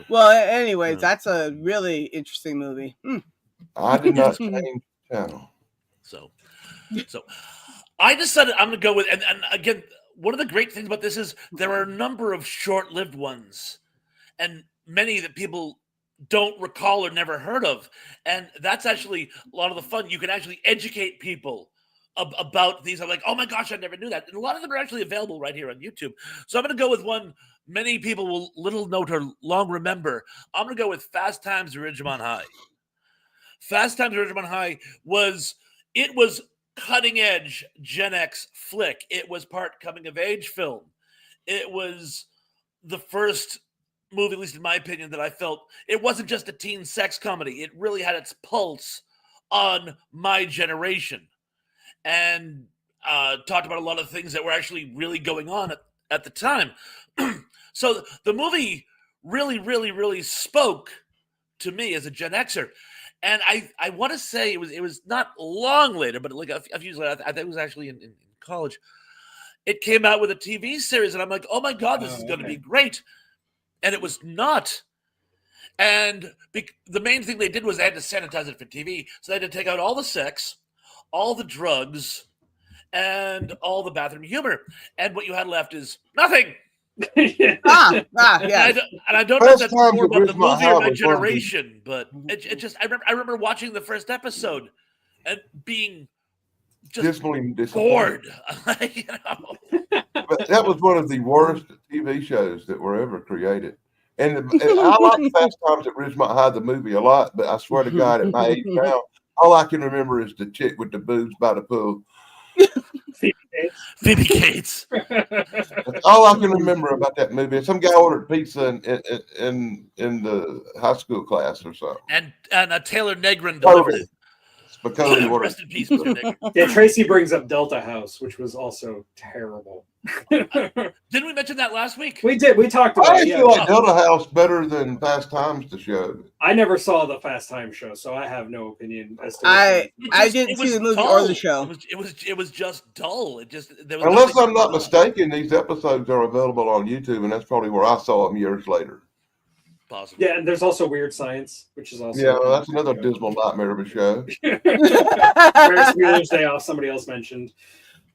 Speaker 3: Well, anyways, that's a really interesting movie.
Speaker 4: I did not change the channel.
Speaker 5: So I decided I'm going to go with, and again, one of the great things about this is there are a number of short-lived ones, and many that people don't recall or never heard of, and that's actually a lot of the fun. You can actually educate people about these. I'm like, oh my gosh, I never knew that, and a lot of them are actually available right here on YouTube. So I'm going to go with one many people will little note or long remember. I'm going to go with Fast Times at Ridgemont High. Fast Times at Ridgemont High was cutting edge Gen X flick. It was part coming of age film. It was the first movie, at least in my opinion, that I felt it wasn't just a teen sex comedy. It really had its pulse on my generation and talked about a lot of things that were actually really going on at the time. So the movie really, really, really spoke to me as a Gen Xer. And I want to say it was not long later, but like a few years later, I think it was actually in college. It came out with a TV series, and I'm like, oh my God, this is going to be great. And it was not. And the main thing they did was they had to sanitize it for TV. So they had to take out all the sex, all the drugs, and all the bathroom humor. And what you had left is nothing.
Speaker 3: Yeah.
Speaker 5: And I don't know if
Speaker 4: Fast
Speaker 5: that's
Speaker 4: Times
Speaker 5: more
Speaker 4: at
Speaker 5: about the
Speaker 4: Ridgemont
Speaker 5: movie
Speaker 4: High
Speaker 5: or my
Speaker 4: was one of the-
Speaker 5: generation, but it just I remember watching the first episode and being just
Speaker 4: Dismally disappointed.
Speaker 5: bored. You know?
Speaker 4: But that was one of the worst TV shows that were ever created. And I like Fast Times at Ridgemont High, the movie, a lot, but I swear to God, at my age now, all I can remember is the chick with the boobs by the pool.
Speaker 5: Phoebe Cates.
Speaker 4: That's all I can remember about that movie. And some guy ordered pizza in the high school class or something.
Speaker 5: And Taylor Negron delivered it.
Speaker 4: It's because he ordered.
Speaker 5: Rest in peace, Mr. Negron.
Speaker 2: Yeah, Tracy brings up Delta House, which was also terrible.
Speaker 5: Didn't we mention that last week?
Speaker 2: We did. We talked
Speaker 4: I
Speaker 2: about it.
Speaker 4: actually
Speaker 2: Yeah.
Speaker 4: like Delta House better than Fast Times, the show.
Speaker 2: I never saw the Fast Time show, so I have no opinion as to.
Speaker 3: I
Speaker 5: It
Speaker 3: didn't
Speaker 5: was
Speaker 3: see the movie
Speaker 5: dull.
Speaker 3: or the show.
Speaker 5: It was just dull. It just there was
Speaker 4: Unless
Speaker 5: nothing
Speaker 4: I'm not
Speaker 5: going on.
Speaker 4: mistaken, these episodes are available on YouTube, and that's probably where I saw them years later.
Speaker 5: Possibly.
Speaker 2: Yeah, and there's also Weird Science, which is also
Speaker 4: Yeah, well, that's another dismal nightmare of a show.
Speaker 2: Ferris Bueller's Day Off. Somebody else mentioned.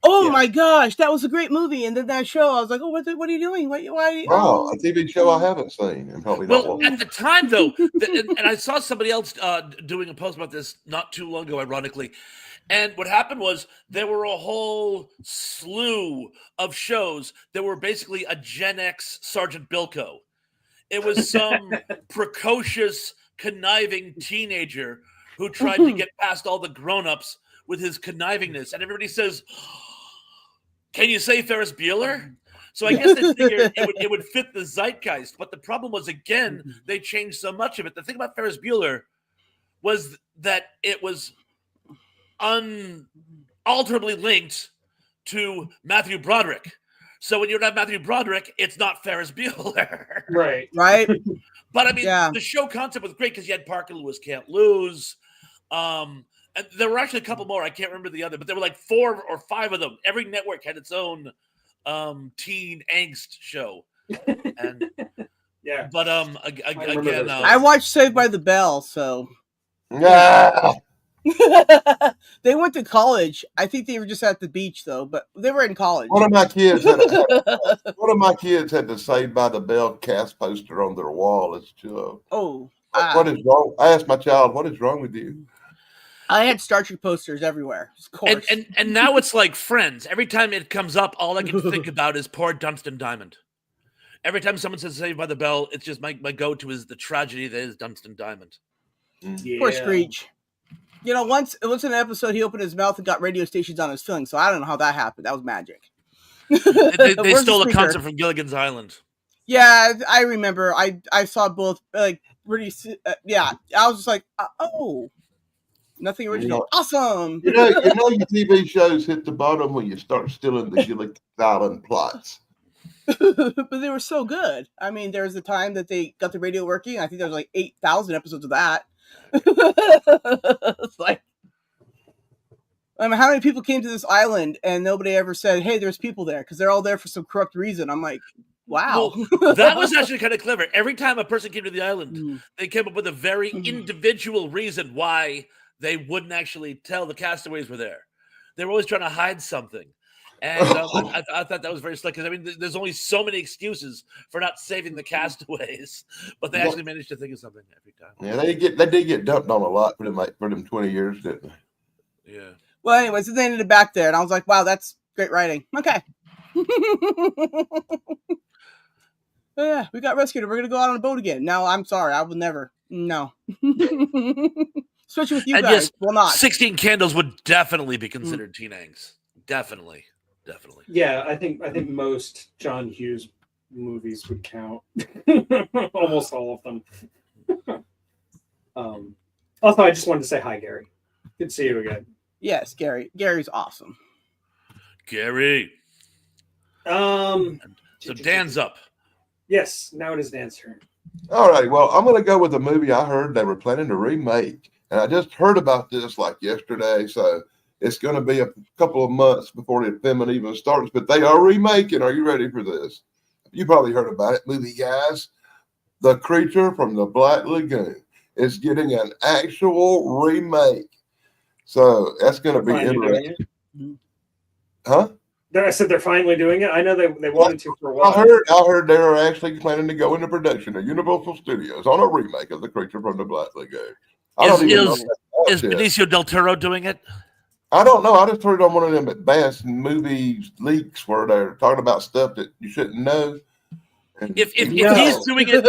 Speaker 3: Oh
Speaker 2: Yeah.
Speaker 3: my gosh, that was a great movie. And then that show, I was like, oh, what are you doing? Why?
Speaker 4: Wow, a TV show I haven't seen and probably not
Speaker 5: Well,
Speaker 4: watched.
Speaker 5: at the time, though, and I saw somebody else doing a post about this not too long ago, ironically. And what happened was there were a whole slew of shows that were basically a Gen X Sergeant Bilko. It was some precocious, conniving teenager who tried to get past all the grown-ups with his connivingness. And everybody says, can you say Ferris Bueller? So I guess they figured it would fit the zeitgeist. But the problem was, again, they changed so much of it. The thing about Ferris Bueller was that it was unalterably linked to Matthew Broderick. So when you have Matthew Broderick, it's not Ferris Bueller.
Speaker 2: Right.
Speaker 3: Right?
Speaker 5: But I mean,
Speaker 3: Yeah.
Speaker 5: the show concept was great because you had Parker Lewis Can't Lose. And there were actually a couple more. I can't remember the other, but there were like 4 or 5 of them. Every network had its own teen angst show. And
Speaker 2: Yeah.
Speaker 5: but
Speaker 2: remember
Speaker 5: again,
Speaker 2: those.
Speaker 3: I watched Saved by the Bell, so
Speaker 4: Yeah.
Speaker 3: they went to college. I think they were just at the beach though, but they were in college.
Speaker 4: One of my kids had the Saved by the Bell cast poster on their wall as a child.
Speaker 3: Oh,
Speaker 4: What is wrong? I asked my child, "What is wrong with you?"
Speaker 3: I had Star Trek posters everywhere. Of course.
Speaker 5: and now it's like Friends. Every time it comes up, all I can think about is poor Dunstan Diamond. Every time someone says Saved by the Bell, it's just my go-to is the tragedy that is Dunstan Diamond.
Speaker 2: Yeah.
Speaker 3: Poor Screech. You know, once in an episode, he opened his mouth and got radio stations on his feeling. So I don't know how that happened. That was magic.
Speaker 5: They
Speaker 3: Where's
Speaker 5: stole
Speaker 3: the
Speaker 5: a
Speaker 3: speaker?
Speaker 5: concept from Gilligan's Island.
Speaker 3: Yeah, I remember. I saw both. Like pretty. Yeah, I was just like, oh, nothing original. Awesome.
Speaker 4: You know, your TV shows hit the bottom when you start stealing the Gilligan's Island plots.
Speaker 3: But they were so good. I mean, there was a time that they got the radio working. I think there was like 8,000 episodes of that. It's like, I mean, how many people came to this island and nobody ever said, "Hey, there's people there," because they're all there for some corrupt reason. I'm like, wow.
Speaker 5: Well, that was actually kind of clever. Every time a person came to the island,
Speaker 3: Mm.
Speaker 5: they came up with a very individual reason why they wouldn't actually tell the castaways were there. They were always trying to hide something. And I thought that was very slick because, I mean, there's only so many excuses for not saving the castaways, but they actually managed to think of something every time.
Speaker 4: Yeah, they did get dumped on a lot for them 20 years, didn't they?
Speaker 5: Yeah.
Speaker 3: Well, anyways, then they ended it back there, and I was like, wow, that's great writing. Okay. Oh, yeah, we got rescued, and we're gonna go out on a boat again. No, I'm sorry, I will never. No. Especially with you
Speaker 5: And
Speaker 3: guys.
Speaker 5: yes,
Speaker 3: Well, not.
Speaker 5: 16 Candles would definitely be considered teen angst. Definitely.
Speaker 2: Yeah, I think most John Hughes movies would count. Almost all of them. Also, I just wanted to say hi, Gary. Good to see you again.
Speaker 3: Yes, Gary. Gary's awesome.
Speaker 5: Gary.
Speaker 2: So
Speaker 5: So Dan's up.
Speaker 2: Yes, now it is Dan's turn.
Speaker 4: All righty. Well, I'm going to go with a movie I heard they were planning to remake. And I just heard about this like yesterday. So it's going to be a couple of months before the filming even starts. But they are remaking. Are you ready for this? You probably heard about it, movie guys. The Creature from the Black Lagoon is getting an actual remake. So that's going to be
Speaker 2: Finally doing
Speaker 4: interesting.
Speaker 2: it.
Speaker 4: Huh?
Speaker 2: I said they're finally doing it. I know they wanted to for a
Speaker 4: I
Speaker 2: while.
Speaker 4: heard they are actually planning to go into production at Universal Studios on a remake of The Creature from the Black Lagoon. I don't even know if that's
Speaker 5: Is
Speaker 4: out yet.
Speaker 5: Benicio del Toro doing it?
Speaker 4: I don't know. I just heard on one of them advanced movie leaks where they're talking about stuff that you shouldn't know. And
Speaker 5: If
Speaker 2: No.
Speaker 5: he's doing it,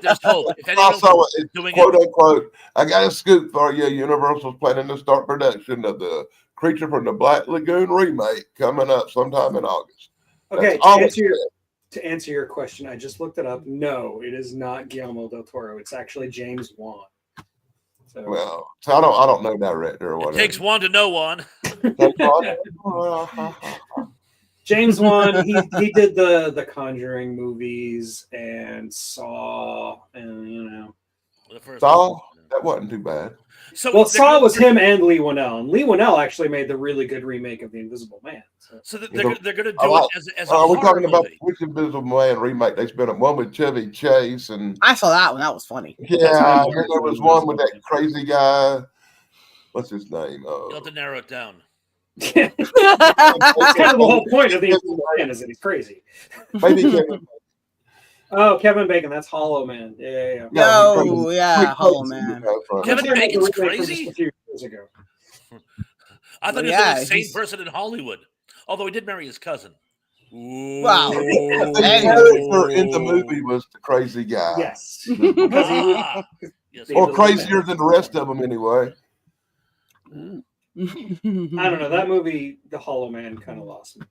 Speaker 5: there's hope. If anyone
Speaker 4: I saw
Speaker 5: else
Speaker 4: it,
Speaker 5: is doing
Speaker 4: quote
Speaker 5: it,
Speaker 4: unquote, I got a scoop for you. Universal's planning to start production of The Creature from the Black Lagoon remake coming up sometime in August.
Speaker 2: Okay,
Speaker 4: That's all it
Speaker 2: to answer your question, I just looked it up. No, it is not Guillermo del Toro. It's actually James Wan. So,
Speaker 4: Well, so I don't know director or
Speaker 5: it
Speaker 4: whatever.
Speaker 5: takes one to know one.
Speaker 2: James Wan, he did the Conjuring movies and Saw, and
Speaker 5: The first
Speaker 4: Saw?
Speaker 5: one.
Speaker 4: That wasn't too bad.
Speaker 5: So
Speaker 2: well,
Speaker 5: they're
Speaker 2: Saw
Speaker 5: gonna-
Speaker 2: was him and Lee Winnell, and Lee Winnell actually made the really good remake of The Invisible Man.
Speaker 5: So they're going to do
Speaker 4: I like-
Speaker 5: it as a
Speaker 4: We're
Speaker 5: horror
Speaker 4: talking about
Speaker 5: movie.
Speaker 4: which Invisible Man remake. They spent one with Chevy Chase, and
Speaker 3: I saw that one. That was funny.
Speaker 4: yeah, and then there was one with that crazy guy. What's his name?
Speaker 5: You'll have to narrow it down.
Speaker 2: That's kind of the whole point of The Invisible Man is that he's crazy.
Speaker 4: Maybe Kevin.
Speaker 2: Oh, Kevin Bacon, that's Hollow Man. Yeah.
Speaker 3: No, yeah,
Speaker 4: Quick
Speaker 3: Hollow
Speaker 4: crazy,
Speaker 3: Man.
Speaker 5: Kevin
Speaker 2: They made the
Speaker 5: Bacon's
Speaker 2: remake for
Speaker 5: crazy?
Speaker 2: just a few years ago.
Speaker 5: I thought
Speaker 3: Well,
Speaker 5: he was
Speaker 3: yeah,
Speaker 5: the same
Speaker 3: he's-
Speaker 5: person in Hollywood. Although he did marry his cousin.
Speaker 3: Wow.
Speaker 4: The
Speaker 3: Anyway.
Speaker 4: character in the movie was the crazy guy.
Speaker 2: Yes.
Speaker 5: Ah, yes,
Speaker 4: Or
Speaker 2: Invisible
Speaker 4: crazier
Speaker 2: Man.
Speaker 4: than the rest of them, anyway.
Speaker 2: I don't know. That movie, The Hollow Man, kind of lost me.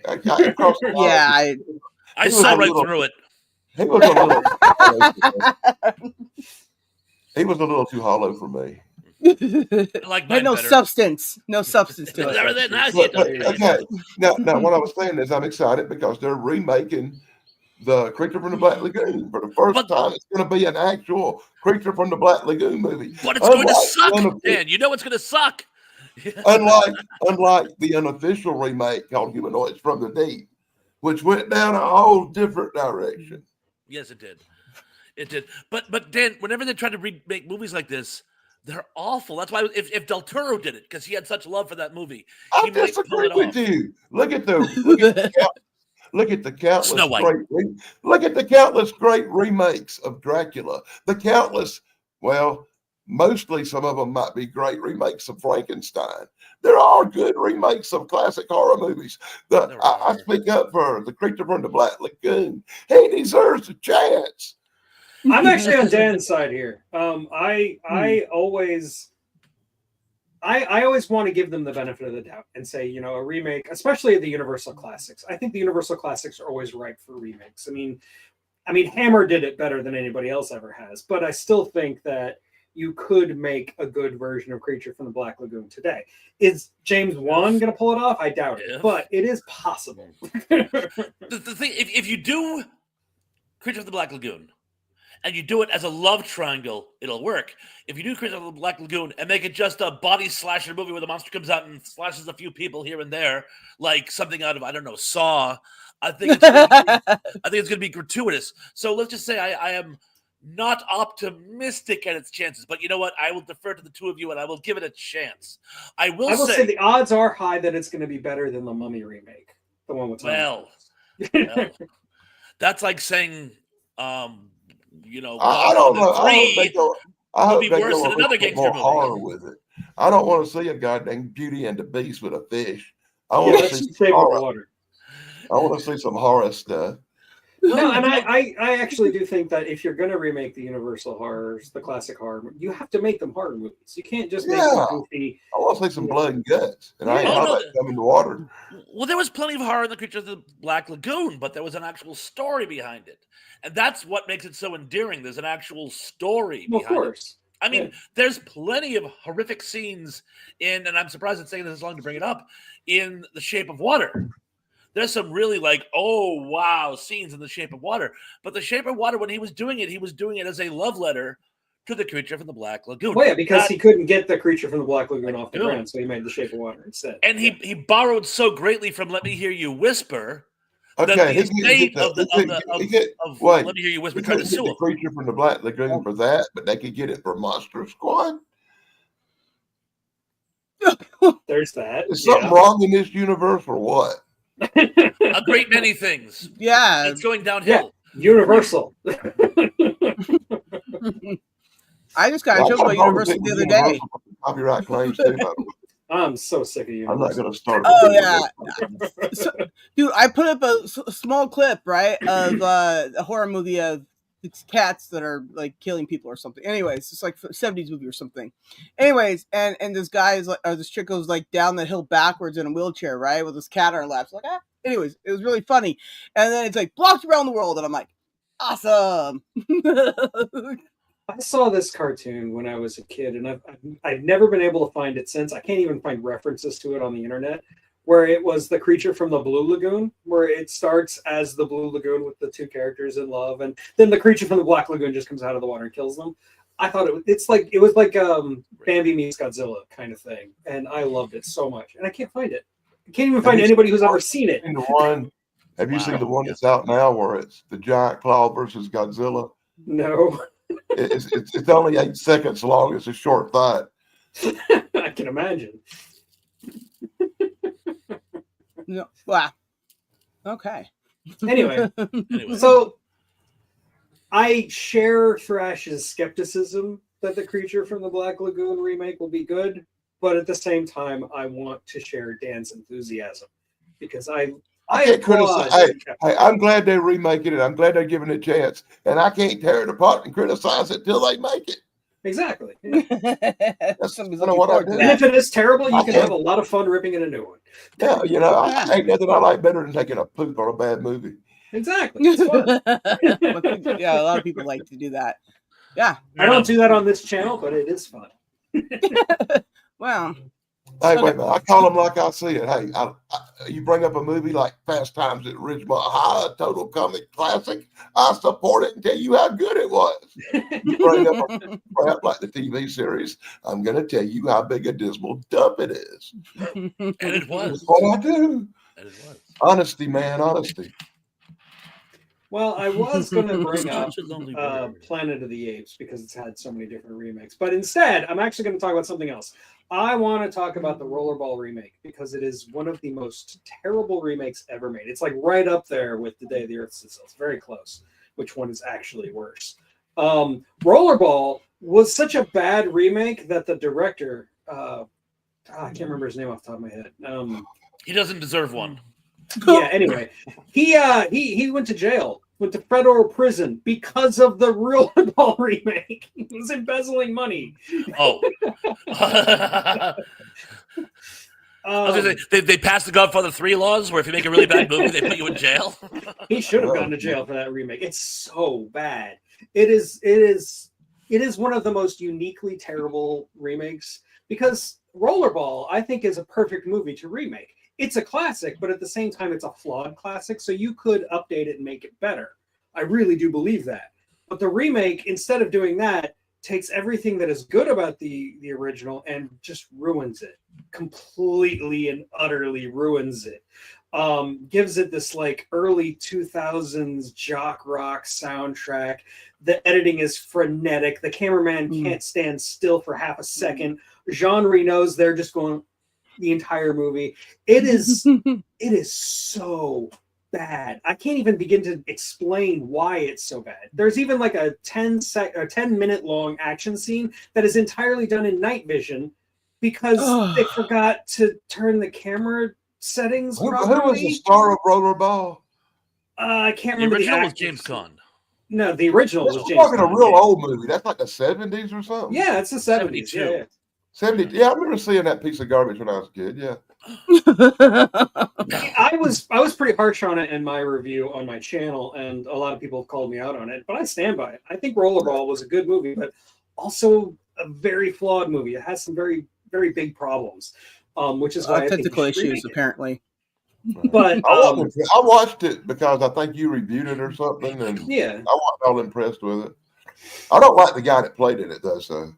Speaker 4: across the line.
Speaker 3: Yeah,
Speaker 5: I
Speaker 4: He was
Speaker 5: saw
Speaker 4: a
Speaker 5: right
Speaker 4: little-
Speaker 5: through it.
Speaker 4: He was a little. He was a little too hollow for me.
Speaker 5: I like mine
Speaker 3: had no
Speaker 5: better.
Speaker 3: substance. No substance to it.
Speaker 5: Now I see it.
Speaker 4: Okay. Now, what I was saying is, I'm excited because they're remaking the Creature from the Black Lagoon for the first
Speaker 5: But-
Speaker 4: time. It's going to be an actual Creature from the Black Lagoon movie.
Speaker 5: But it's going to
Speaker 4: Unlike
Speaker 5: suck,
Speaker 4: the unofficial-
Speaker 5: Dan. You know it's going to suck.
Speaker 4: unlike the unofficial remake called Humanoids from the Deep, which went down a whole different direction.
Speaker 5: Yes, it did. It did. But Dan, whenever they try to remake movies like this, they're awful. That's why if Del Toro did it, because he had such love for that movie,
Speaker 4: I
Speaker 5: he might pull
Speaker 4: disagree
Speaker 5: it
Speaker 4: with
Speaker 5: off.
Speaker 4: you. Look at the countless
Speaker 5: Snow White.
Speaker 4: look at the countless great remakes of Dracula. The countless, well, mostly some of them might be great remakes of Frankenstein. There are good remakes of classic horror movies.
Speaker 5: There
Speaker 4: I
Speaker 5: are.
Speaker 4: speak up for the Creature from the Black Lagoon. He deserves a chance.
Speaker 2: I'm actually on Dan's side here. I always want to give them the benefit of the doubt and say, you know, a remake, especially the Universal classics. I think the Universal classics are always ripe for remakes. I mean, Hammer did it better than anybody else ever has, but I still think that you could make a good version of Creature from the Black Lagoon today. Is James Wan going to pull it off? I doubt it,
Speaker 5: Yeah.
Speaker 2: but it is possible.
Speaker 5: The thing, if you do Creature of the Black Lagoon and you do it as a love triangle, it'll work. If you do Creature of the Black Lagoon and make it just a body slasher movie where the monster comes out and slashes a few people here and there, like something out of, I don't know, Saw, I think it's going to be gratuitous. So let's just say I am not optimistic at its chances, but you know what? I will defer to the two of you and I will give it a chance. I will
Speaker 2: say the odds are high that it's going to be better than the Mummy remake, the one with
Speaker 5: well, that's like saying, you know,
Speaker 4: I don't know. I hope
Speaker 5: be
Speaker 4: they
Speaker 5: worse
Speaker 4: go
Speaker 5: than
Speaker 4: a
Speaker 5: another
Speaker 4: little bit
Speaker 5: gangster
Speaker 4: more
Speaker 5: movie.
Speaker 4: horror with it. I don't want to see a goddamn Beauty and the Beast with a fish. I
Speaker 2: Yeah,
Speaker 4: want to
Speaker 2: that's
Speaker 4: see
Speaker 2: just Shape of
Speaker 4: horror.
Speaker 2: Water.
Speaker 4: I want to see some horror stuff.
Speaker 2: No, and I actually do think that if you're going to remake the Universal horrors, the classic horror, you have to make them horror movies. You can't just make them
Speaker 4: Yeah.
Speaker 2: goofy.
Speaker 4: I want to see some blood and guts, and I ain't
Speaker 5: Yeah.
Speaker 4: how
Speaker 5: Oh, no,
Speaker 4: that come in the water.
Speaker 5: Well, there was plenty of horror in the Creature of the Black Lagoon, but there was an actual story behind it. And that's what makes it so endearing. There's an actual story
Speaker 2: Well, of
Speaker 5: behind it.
Speaker 2: course.
Speaker 5: I mean, there's plenty of horrific scenes in, and I'm surprised it's taking this long to bring it up, in The Shape of Water. There's some really like, oh, wow, scenes in The Shape of Water. But The Shape of Water, when he was doing it as a love letter to the Creature from the Black Lagoon.
Speaker 2: Well, yeah, because
Speaker 5: That-
Speaker 2: he couldn't get the Creature from the Black Lagoon off the
Speaker 5: Lagoon.
Speaker 2: ground, so he made The Shape of Water instead.
Speaker 5: And he borrowed so greatly from Let Me Hear You Whisper that
Speaker 4: Okay,
Speaker 5: the
Speaker 4: he can
Speaker 5: estate
Speaker 4: get
Speaker 5: of Let Me Hear You
Speaker 4: we
Speaker 5: Whisper tried
Speaker 4: couldn't
Speaker 5: to
Speaker 4: get
Speaker 5: sue
Speaker 4: the
Speaker 5: him.
Speaker 4: Creature from the Black Lagoon for that, but they could get it for Monster Squad.
Speaker 2: There's that.
Speaker 4: Is something wrong in this universe or what?
Speaker 5: A great many things.
Speaker 3: Yeah.
Speaker 5: It's going downhill.
Speaker 2: Universal.
Speaker 3: I just got
Speaker 4: Well,
Speaker 3: in trouble
Speaker 4: I
Speaker 3: with
Speaker 4: gotta
Speaker 3: Universal
Speaker 4: get
Speaker 3: the other
Speaker 4: Universal
Speaker 3: day.
Speaker 4: for copyright claims too, by the way.
Speaker 2: I'm so sick of
Speaker 4: I'm not
Speaker 2: Universal.
Speaker 4: going to start.
Speaker 3: Oh, yeah. So, dude, I put up a small clip, right, of a horror movie of these cats that are like killing people or something. Anyways, it's like a 70s movie or something. Anyways, and this guy is like, or this chick goes like down the hill backwards in a wheelchair, right, with this cat on her lap. It's like, ah. Anyways, it was really funny. And then it's like blocked around the world, and I'm like, awesome.
Speaker 2: I saw this cartoon when I was a kid, and I've never been able to find it since. I can't even find references to it on the internet, where it was the Creature from the Blue Lagoon, where it starts as the Blue Lagoon with the two characters in love, and then the Creature from the Black Lagoon just comes out of the water and kills them. I thought it was like Bambi meets Godzilla kind of thing, and I loved it so much, and I can't find it. I can't even find anybody who's ever seen it.
Speaker 4: Have you seen the one that's out now where it's the giant claw versus Godzilla?
Speaker 2: No,
Speaker 4: It's only 8 seconds long. It's a short fight.
Speaker 2: I can imagine.
Speaker 3: No, wow. Okay.
Speaker 2: Anyway,
Speaker 5: Anyway.
Speaker 2: so I share Thrash's skepticism that the Creature from the Black Lagoon remake will be good, but at the same time, I want to share Dan's enthusiasm because I
Speaker 4: can't
Speaker 2: applaud.
Speaker 4: criticize. Hey, I'm glad they're remaking it. I'm glad they're giving it a chance, and I can't tear it apart and criticize it till they make it.
Speaker 2: Exactly. Yeah.
Speaker 4: That's
Speaker 3: Somebody's
Speaker 4: kinda
Speaker 3: looking
Speaker 4: what I
Speaker 3: forward to
Speaker 4: do.
Speaker 2: And
Speaker 3: that.
Speaker 2: if it is terrible, you can have a lot of fun ripping in a new one.
Speaker 4: Yeah, you know, I ain't nothing I like better than taking a poop on a bad movie.
Speaker 2: Exactly. It's fun.
Speaker 3: Yeah, a lot of people like to do that. Yeah.
Speaker 2: I don't do that on this channel, but it is fun.
Speaker 3: Well,
Speaker 4: Hey,
Speaker 3: Okay.
Speaker 4: wait a minute. I call them like I see it. Hey, you bring up a movie like Fast Times at Ridgemont High, a total comic classic. I support it and tell you how good it was. You bring up a crap like the TV series, I'm going to tell you how big a dismal dump it is.
Speaker 5: And it was.
Speaker 4: That's what I do.
Speaker 5: And it was.
Speaker 4: Honesty, man, honesty.
Speaker 2: Well, I was going to bring up
Speaker 5: Such a lonely bird.
Speaker 2: Planet of the Apes because it's had so many different remakes. But instead, I'm actually going to talk about something else. I want to talk about the Rollerball remake because it is one of the most terrible remakes ever made. It's like right up there with The Day the Earth Stood Still. It's very close. Which one is actually worse? Rollerball was such a bad remake that the director, I can't remember his name off the top of my head.
Speaker 5: He doesn't deserve one.
Speaker 2: Yeah, anyway, he went to jail, went to federal prison because of the Rollerball remake. He was embezzling money.
Speaker 5: Oh. I was gonna say, they passed the Godfather 3 laws where if you make a really bad movie, they put you in jail.
Speaker 2: He should have gone to jail for that remake. It's so bad. It is one of the most uniquely terrible remakes because Rollerball, I think, is a perfect movie to remake. It's a classic, but at the same time, it's a flawed classic, so you could update it and make it better. I really do believe that. But the remake, instead of doing that, takes everything that is good about the original and just ruins it. Completely and utterly ruins it. Gives it this like early 2000s jock rock soundtrack. The editing is frenetic. The cameraman can't stand still for half a second. Jean Reno's there just going the entire movie. It is so bad. I can't even begin to explain why it's so bad. There's even like a 10-minute long action scene that is entirely done in night vision because they forgot to turn the camera settings
Speaker 4: Who
Speaker 2: properly.
Speaker 4: was the star of Rollerball?
Speaker 2: I can't
Speaker 5: The
Speaker 2: remember
Speaker 5: original
Speaker 2: the
Speaker 5: was
Speaker 2: actor.
Speaker 5: James Caan.
Speaker 2: No, the original was
Speaker 4: We're
Speaker 2: James
Speaker 4: talking a
Speaker 2: Caan,
Speaker 4: real
Speaker 2: yeah.
Speaker 4: old movie. That's like the 70s or something.
Speaker 2: Yeah, it's the 70s.
Speaker 5: 72.
Speaker 2: Yeah.
Speaker 4: 70. Yeah, I remember seeing that piece of garbage when I was a kid. Yeah.
Speaker 2: I was pretty harsh on it in my review on my channel, and a lot of people have called me out on it, but I stand by it. I think Rollerball was a good movie, but also a very flawed movie. It has some very, very big problems, which is why I think
Speaker 3: technical
Speaker 2: you should
Speaker 3: issues,
Speaker 2: remake it.
Speaker 3: apparently.
Speaker 2: But
Speaker 4: I watched it because I think you reviewed it or something, and
Speaker 2: yeah,
Speaker 4: I wasn't all impressed with it. I don't like the guy that played in it, though, so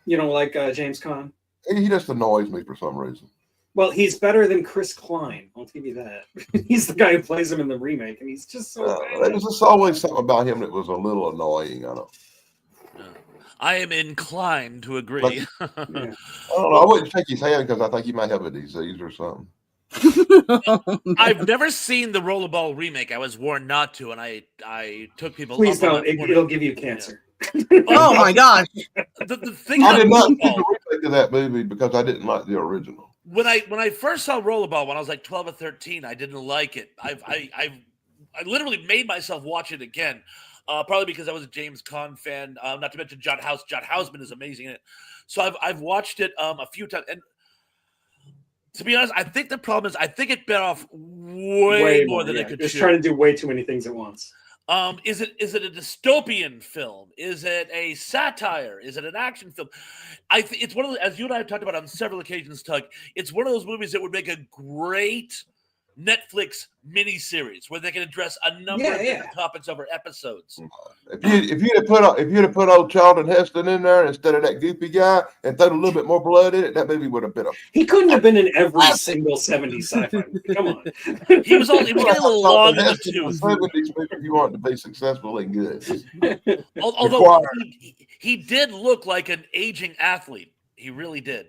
Speaker 2: you don't like James Caan?
Speaker 4: he just annoys me for some reason.
Speaker 2: Well, he's better than Chris Klein. I'll give you that. He's the guy who plays him in the remake, and he's just so
Speaker 4: There
Speaker 2: bad.
Speaker 4: was just always something about him that was a little annoying. I don't
Speaker 5: I am inclined to agree.
Speaker 2: Yeah.
Speaker 4: know. I wouldn't shake his hand because I think he might have a disease or something.
Speaker 5: I've never seen the Rollerball remake. I was warned not to, and I took people.
Speaker 2: Please
Speaker 5: up on
Speaker 2: don't.
Speaker 5: that warning.
Speaker 2: It'll give you cancer.
Speaker 3: Oh my gosh.
Speaker 5: The thing
Speaker 4: I
Speaker 5: about
Speaker 4: did not see
Speaker 5: Rollerball,
Speaker 4: the remake of that movie because I didn't like the original.
Speaker 5: when I first saw Rollerball when I was like 12 or 13, I didn't like it. I literally made myself watch it again. Probably because I was a James Caan fan. Not to mention John House. John Houseman is amazing in it. So I've watched it a few times. And to be honest, I think the problem is I think it bit off way more than
Speaker 2: yeah.
Speaker 5: it could
Speaker 2: Just
Speaker 5: chew.
Speaker 2: trying to do way too many things at once.
Speaker 5: Is it a dystopian film? Is it a satire? Is it an action film? It's one of the, as you and I have talked about on several occasions, Tug. It's one of those movies that would make a great Netflix miniseries where they can address a number of different topics over episodes.
Speaker 4: If you'd have put old Charlton Heston in there instead of that goofy guy and thrown a little bit more blood in it, that movie would have been a.
Speaker 2: He couldn't have been in every single 70s sci-fi movie. Come on.
Speaker 5: He was getting a little long in the tooth.
Speaker 4: 70s movie if you want to be successfully good.
Speaker 5: Although he did look like an aging athlete. He really did.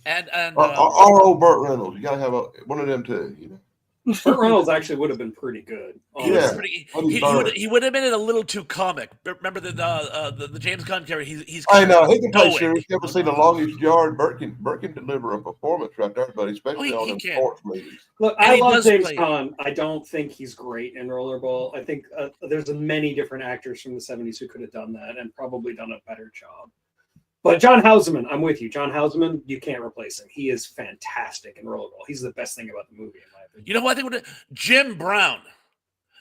Speaker 5: And
Speaker 4: Or old Burt Reynolds. You got to have one of them too. You know?
Speaker 2: Burt Reynolds actually would have been pretty good.
Speaker 4: Yeah.
Speaker 5: He would have been a little too comic. Remember the James Caan character? He's
Speaker 4: I know he can play
Speaker 5: stoic.
Speaker 4: serious. You ever see The Longest Yard? Burt can deliver a performance right there, but especially
Speaker 5: he
Speaker 4: on them
Speaker 5: can.
Speaker 4: sports movies.
Speaker 2: Look,
Speaker 5: And
Speaker 2: I
Speaker 5: he
Speaker 2: love
Speaker 5: does
Speaker 2: James
Speaker 5: play-
Speaker 2: Caan. I don't think he's great in Rollerball. I think there's many different actors from the 70s who could have done that and probably done a better job. But John Houseman, I'm with you. John Houseman, you can't replace him. He is fantastic in Rollerball. He's the best thing about the movie, in my opinion.
Speaker 5: You know what I think would Jim Brown.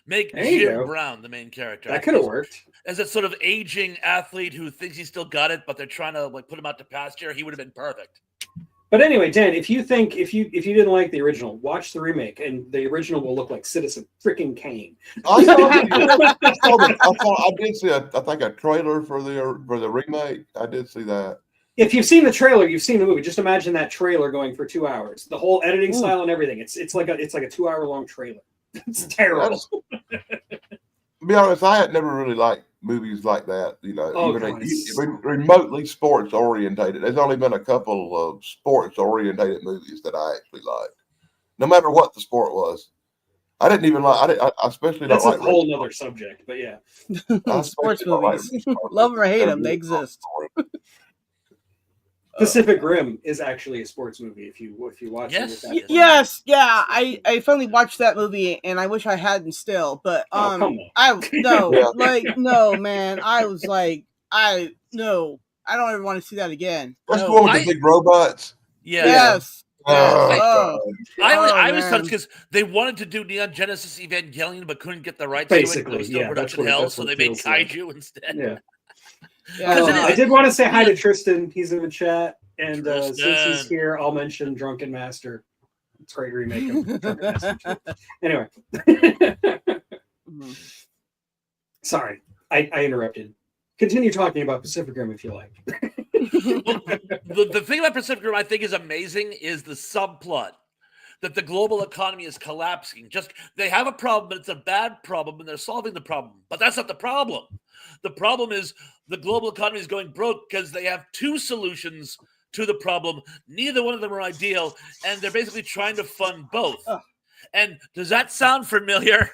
Speaker 5: Make
Speaker 2: There you
Speaker 5: Jim
Speaker 2: go.
Speaker 5: Brown the main character.
Speaker 2: That could have worked.
Speaker 5: As a sort of aging athlete who thinks he's still got it, but they're trying to like put him out to pasture, he would have been perfect.
Speaker 2: But anyway, Dan, if you didn't like the original, watch the remake, and the original will look like Citizen freaking Kane.
Speaker 4: I did see I think a trailer for the remake. I did see that.
Speaker 2: If you've seen the trailer, you've seen the movie. Just imagine that trailer going for 2 hours. The whole editing style and everything. It's like a 2 hour long trailer. It's terrible.
Speaker 4: To be honest, I had never really liked movies like that. You know,
Speaker 2: Oh,
Speaker 4: even
Speaker 2: God.
Speaker 4: remotely sports orientated. There's only been a couple of sports orientated movies that I actually liked, no matter what the sport was. I didn't even like. I especially
Speaker 2: That's
Speaker 4: don't
Speaker 2: a
Speaker 4: like
Speaker 2: whole nother subject. But yeah,
Speaker 4: I
Speaker 3: Sports
Speaker 4: especially don't like
Speaker 3: movies.
Speaker 4: race cars.
Speaker 3: Love them or hate
Speaker 4: They're
Speaker 3: them, they
Speaker 4: really
Speaker 3: exist.
Speaker 4: awesome.
Speaker 2: Pacific Rim is actually a sports movie. If you watch
Speaker 5: Yes.
Speaker 2: it. With that
Speaker 3: Yes, yeah, I finally watched that movie, and I wish I hadn't still, but
Speaker 2: Oh, come on.
Speaker 3: no, man, I was like, I don't ever want to see that again.
Speaker 4: That's the
Speaker 3: No.
Speaker 4: one with the big robots.
Speaker 5: Yeah.
Speaker 3: Yes.
Speaker 4: Oh,
Speaker 5: I always
Speaker 3: man.
Speaker 5: thought it's because they wanted to do Neon Genesis Evangelion but couldn't get the rights to it.
Speaker 2: Basically,
Speaker 5: It was still
Speaker 2: yeah,
Speaker 5: production
Speaker 2: that's
Speaker 5: hell,
Speaker 2: what
Speaker 5: so
Speaker 2: it
Speaker 5: they made
Speaker 2: feels like.
Speaker 5: Kaiju instead.
Speaker 2: Yeah.
Speaker 3: Yeah,
Speaker 5: Because it is-
Speaker 2: I did want to say hi to Tristan. He's in the chat, and since
Speaker 5: Tristan.
Speaker 2: he's here, I'll mention Drunken Master. It's a great remake of Drunken Master 2. Anyway, sorry, I interrupted. Continue talking about Pacific Rim if you like.
Speaker 5: The thing about Pacific Rim I think is amazing is the subplot that the global economy is collapsing. Just they have a problem, but it's a bad problem, and they're solving the problem. But that's not the problem. The problem is the global economy is going broke because they have two solutions to the problem. Neither one of them are ideal, and they're basically trying to fund both. And does that sound familiar?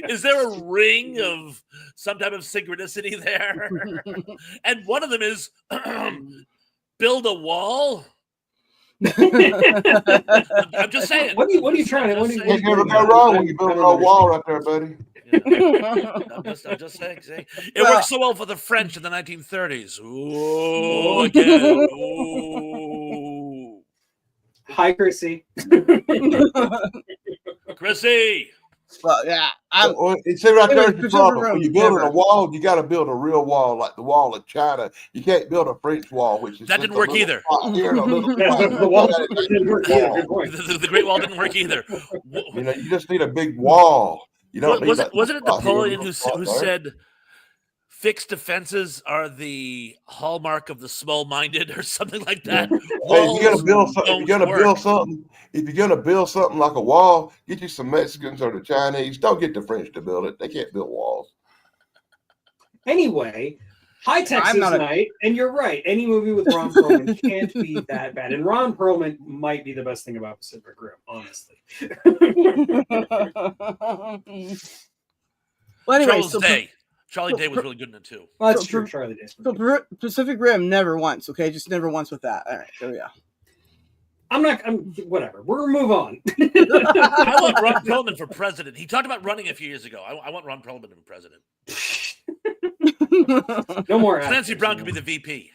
Speaker 5: Is there a ring of some type of synchronicity there? And one of them is build a wall. I'm just saying.
Speaker 2: What are you trying to? What are you,
Speaker 4: Can't never go wrong when you build a wall right there, buddy.
Speaker 5: I'm just saying. It worked so well for the French in the 1930s. Ooh, again. Ooh.
Speaker 2: Hi, Chrissy.
Speaker 5: Chrissy.
Speaker 3: Well, yeah,
Speaker 4: Well, you see right
Speaker 3: Anyway,
Speaker 4: there's the
Speaker 3: Pacific
Speaker 4: problem.
Speaker 3: Rim,
Speaker 4: When you're building
Speaker 3: never.
Speaker 4: a wall, you got to build a real wall, like the wall of China. You can't build a French wall, which is
Speaker 5: That
Speaker 4: just
Speaker 5: didn't
Speaker 4: a
Speaker 5: work
Speaker 4: little
Speaker 5: either.
Speaker 4: spot here and a little
Speaker 2: Yeah,
Speaker 4: spot
Speaker 2: the wall
Speaker 4: there.
Speaker 2: didn't work either. Good point.
Speaker 5: The Great Wall didn't work either.
Speaker 4: You know, you just need a big wall. You don't need
Speaker 5: Wasn't it
Speaker 4: spot here,
Speaker 5: Napoleon
Speaker 4: little
Speaker 5: who
Speaker 4: spot there.
Speaker 5: said fixed defenses are the hallmark of the small-minded or something like that?
Speaker 4: Hey, if you're gonna build
Speaker 5: Walls
Speaker 4: something,
Speaker 5: don't
Speaker 4: if you're gonna build something like a wall, get you some Mexicans or the Chinese. Don't get the French to build it. They can't build walls.
Speaker 2: Anyway, High Texas
Speaker 3: I'm not a-
Speaker 2: Night, and you're right. Any movie with Ron Perlman can't be that bad, and Ron Perlman might be the best thing about Pacific Rim, honestly.
Speaker 3: Well, anyway,
Speaker 5: Charlie Day was really good in it too.
Speaker 2: Well, that's
Speaker 3: So-
Speaker 2: true. Charlie Day's
Speaker 3: so Pacific Rim never once, okay? Just never once with that. All right, there we go.
Speaker 2: I'm whatever. We're gonna move on.
Speaker 5: I want Ron Perlman for president. He talked about running a few years ago. I want Ron Perlman to be president.
Speaker 2: No more.
Speaker 5: Clancy
Speaker 2: actors,
Speaker 5: Brown
Speaker 2: you
Speaker 5: could be
Speaker 2: know.
Speaker 5: the VP.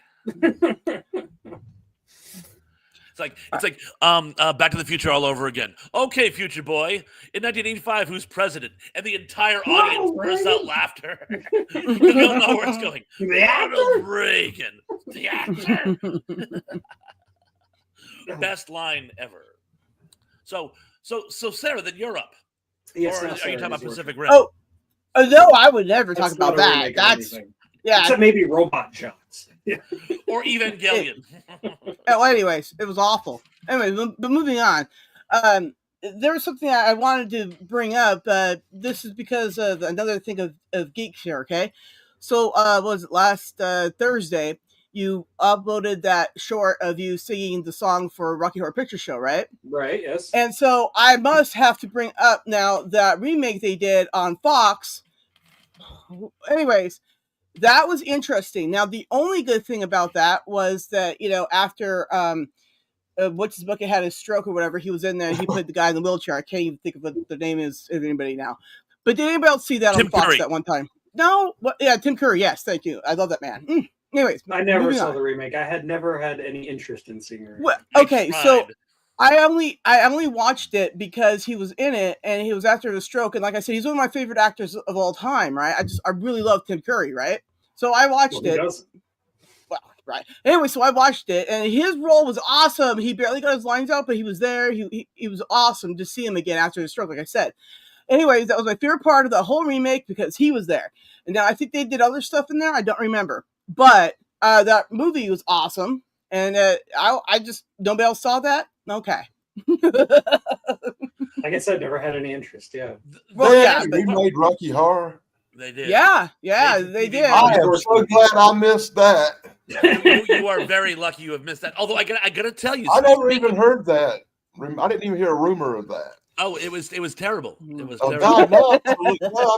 Speaker 5: It's like Back to the Future all over again. Okay, future boy. In 1985, who's president? And the entire audience bursts out laughter. You don't know where it's going.
Speaker 2: The actor?
Speaker 5: Ronald Reagan, the actor. Best line ever. So Sarah, then you're up.
Speaker 2: Yes,
Speaker 5: Or
Speaker 2: no,
Speaker 5: are
Speaker 2: sorry,
Speaker 5: you talking about
Speaker 2: it is
Speaker 5: Pacific
Speaker 2: working.
Speaker 5: Rim?
Speaker 3: Oh, no, I would never talk
Speaker 2: That's
Speaker 3: about
Speaker 2: not a
Speaker 3: that.
Speaker 2: remake of
Speaker 3: That's
Speaker 2: anything.
Speaker 3: yeah.
Speaker 2: Except maybe Robot Jones.
Speaker 5: Or Evangelion?
Speaker 3: Well, anyways, it was awful. Anyway, but moving on. There was something I wanted to bring up. This is because of another thing of Geeks here, okay? So, was it last Thursday? You uploaded that short of you singing the song for Rocky Horror Picture Show, right?
Speaker 2: Right, yes.
Speaker 3: And so I must have to bring up now that remake they did on Fox. Anyways, that was interesting. Now, the only good thing about that was that, you know, after what's his bucket had his stroke or whatever, he was in there and he played the guy in the wheelchair. I can't even think of what the name is of anybody now. But did anybody else see that
Speaker 5: Tim
Speaker 3: on Fox
Speaker 5: Curry.
Speaker 3: at one time? No, what? Yeah, Tim Curry. Yes, thank you. I love that man. Anyways,
Speaker 2: I never
Speaker 3: moving
Speaker 2: saw
Speaker 3: on.
Speaker 2: the remake. I had never had any interest in seeing it.
Speaker 3: Well,
Speaker 5: I
Speaker 3: okay, so
Speaker 5: tried.
Speaker 3: I only watched it because he was in it and he was after the stroke. And like I said, he's one of my favorite actors of all time, right? I really love Tim Curry, right? So I watched
Speaker 2: Well,
Speaker 3: it.
Speaker 2: who doesn't?
Speaker 3: Well, right. Anyway, so I watched it and his role was awesome. He barely got his lines out, but he was there. He was awesome to see him again after the stroke, like I said. Anyways, that was my favorite part of the whole remake because he was there. And now I think they did other stuff in there. I don't remember. But that movie was awesome. And I just, nobody else saw that? Okay.
Speaker 2: Like I said, never had any interest. Yeah.
Speaker 3: Well,
Speaker 4: They
Speaker 3: yeah,
Speaker 4: actually remade Rocky Horror.
Speaker 5: They did.
Speaker 3: yeah,
Speaker 5: They
Speaker 3: they
Speaker 5: did.
Speaker 3: did.
Speaker 4: I am so glad I missed that.
Speaker 5: You are very lucky you have missed that. Although I gotta tell you,
Speaker 4: I never even heard that. I didn't even hear a rumor of that.
Speaker 5: Oh, it was terrible. It was
Speaker 4: Oh
Speaker 5: terrible.
Speaker 4: God, now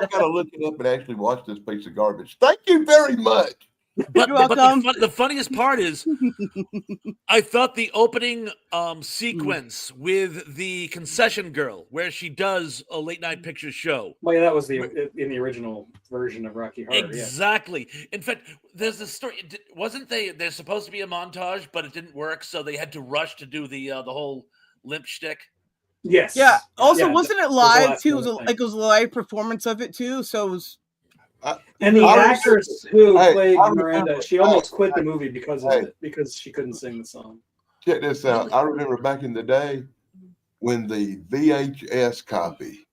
Speaker 4: I've got to look it up and actually watch this piece of garbage. Thank you very much.
Speaker 5: But,
Speaker 3: You're welcome.
Speaker 5: the funniest part is, I thought the opening sequence with the concession girl, where she does a late night picture show.
Speaker 2: Well, yeah, that was in the original version of Rocky Horror.
Speaker 5: Exactly. In fact, there's a story. Wasn't there's supposed to be a montage, but it didn't work, so they had to rush to do the whole limp shtick.
Speaker 2: Yeah. Yes.
Speaker 3: Yeah. Also,
Speaker 2: Yeah,
Speaker 3: wasn't it
Speaker 2: the
Speaker 3: live
Speaker 2: last
Speaker 3: too? It was
Speaker 2: minute thing.
Speaker 3: like it was a live performance of it too. So it was.
Speaker 2: And the
Speaker 4: I
Speaker 2: actress who
Speaker 4: Hey,
Speaker 2: played
Speaker 4: I
Speaker 2: Miranda,
Speaker 4: remember-
Speaker 2: she almost quit the movie because of
Speaker 4: Hey.
Speaker 2: it, because she couldn't sing the song.
Speaker 4: Check this out. I remember back in the day when the VHS copy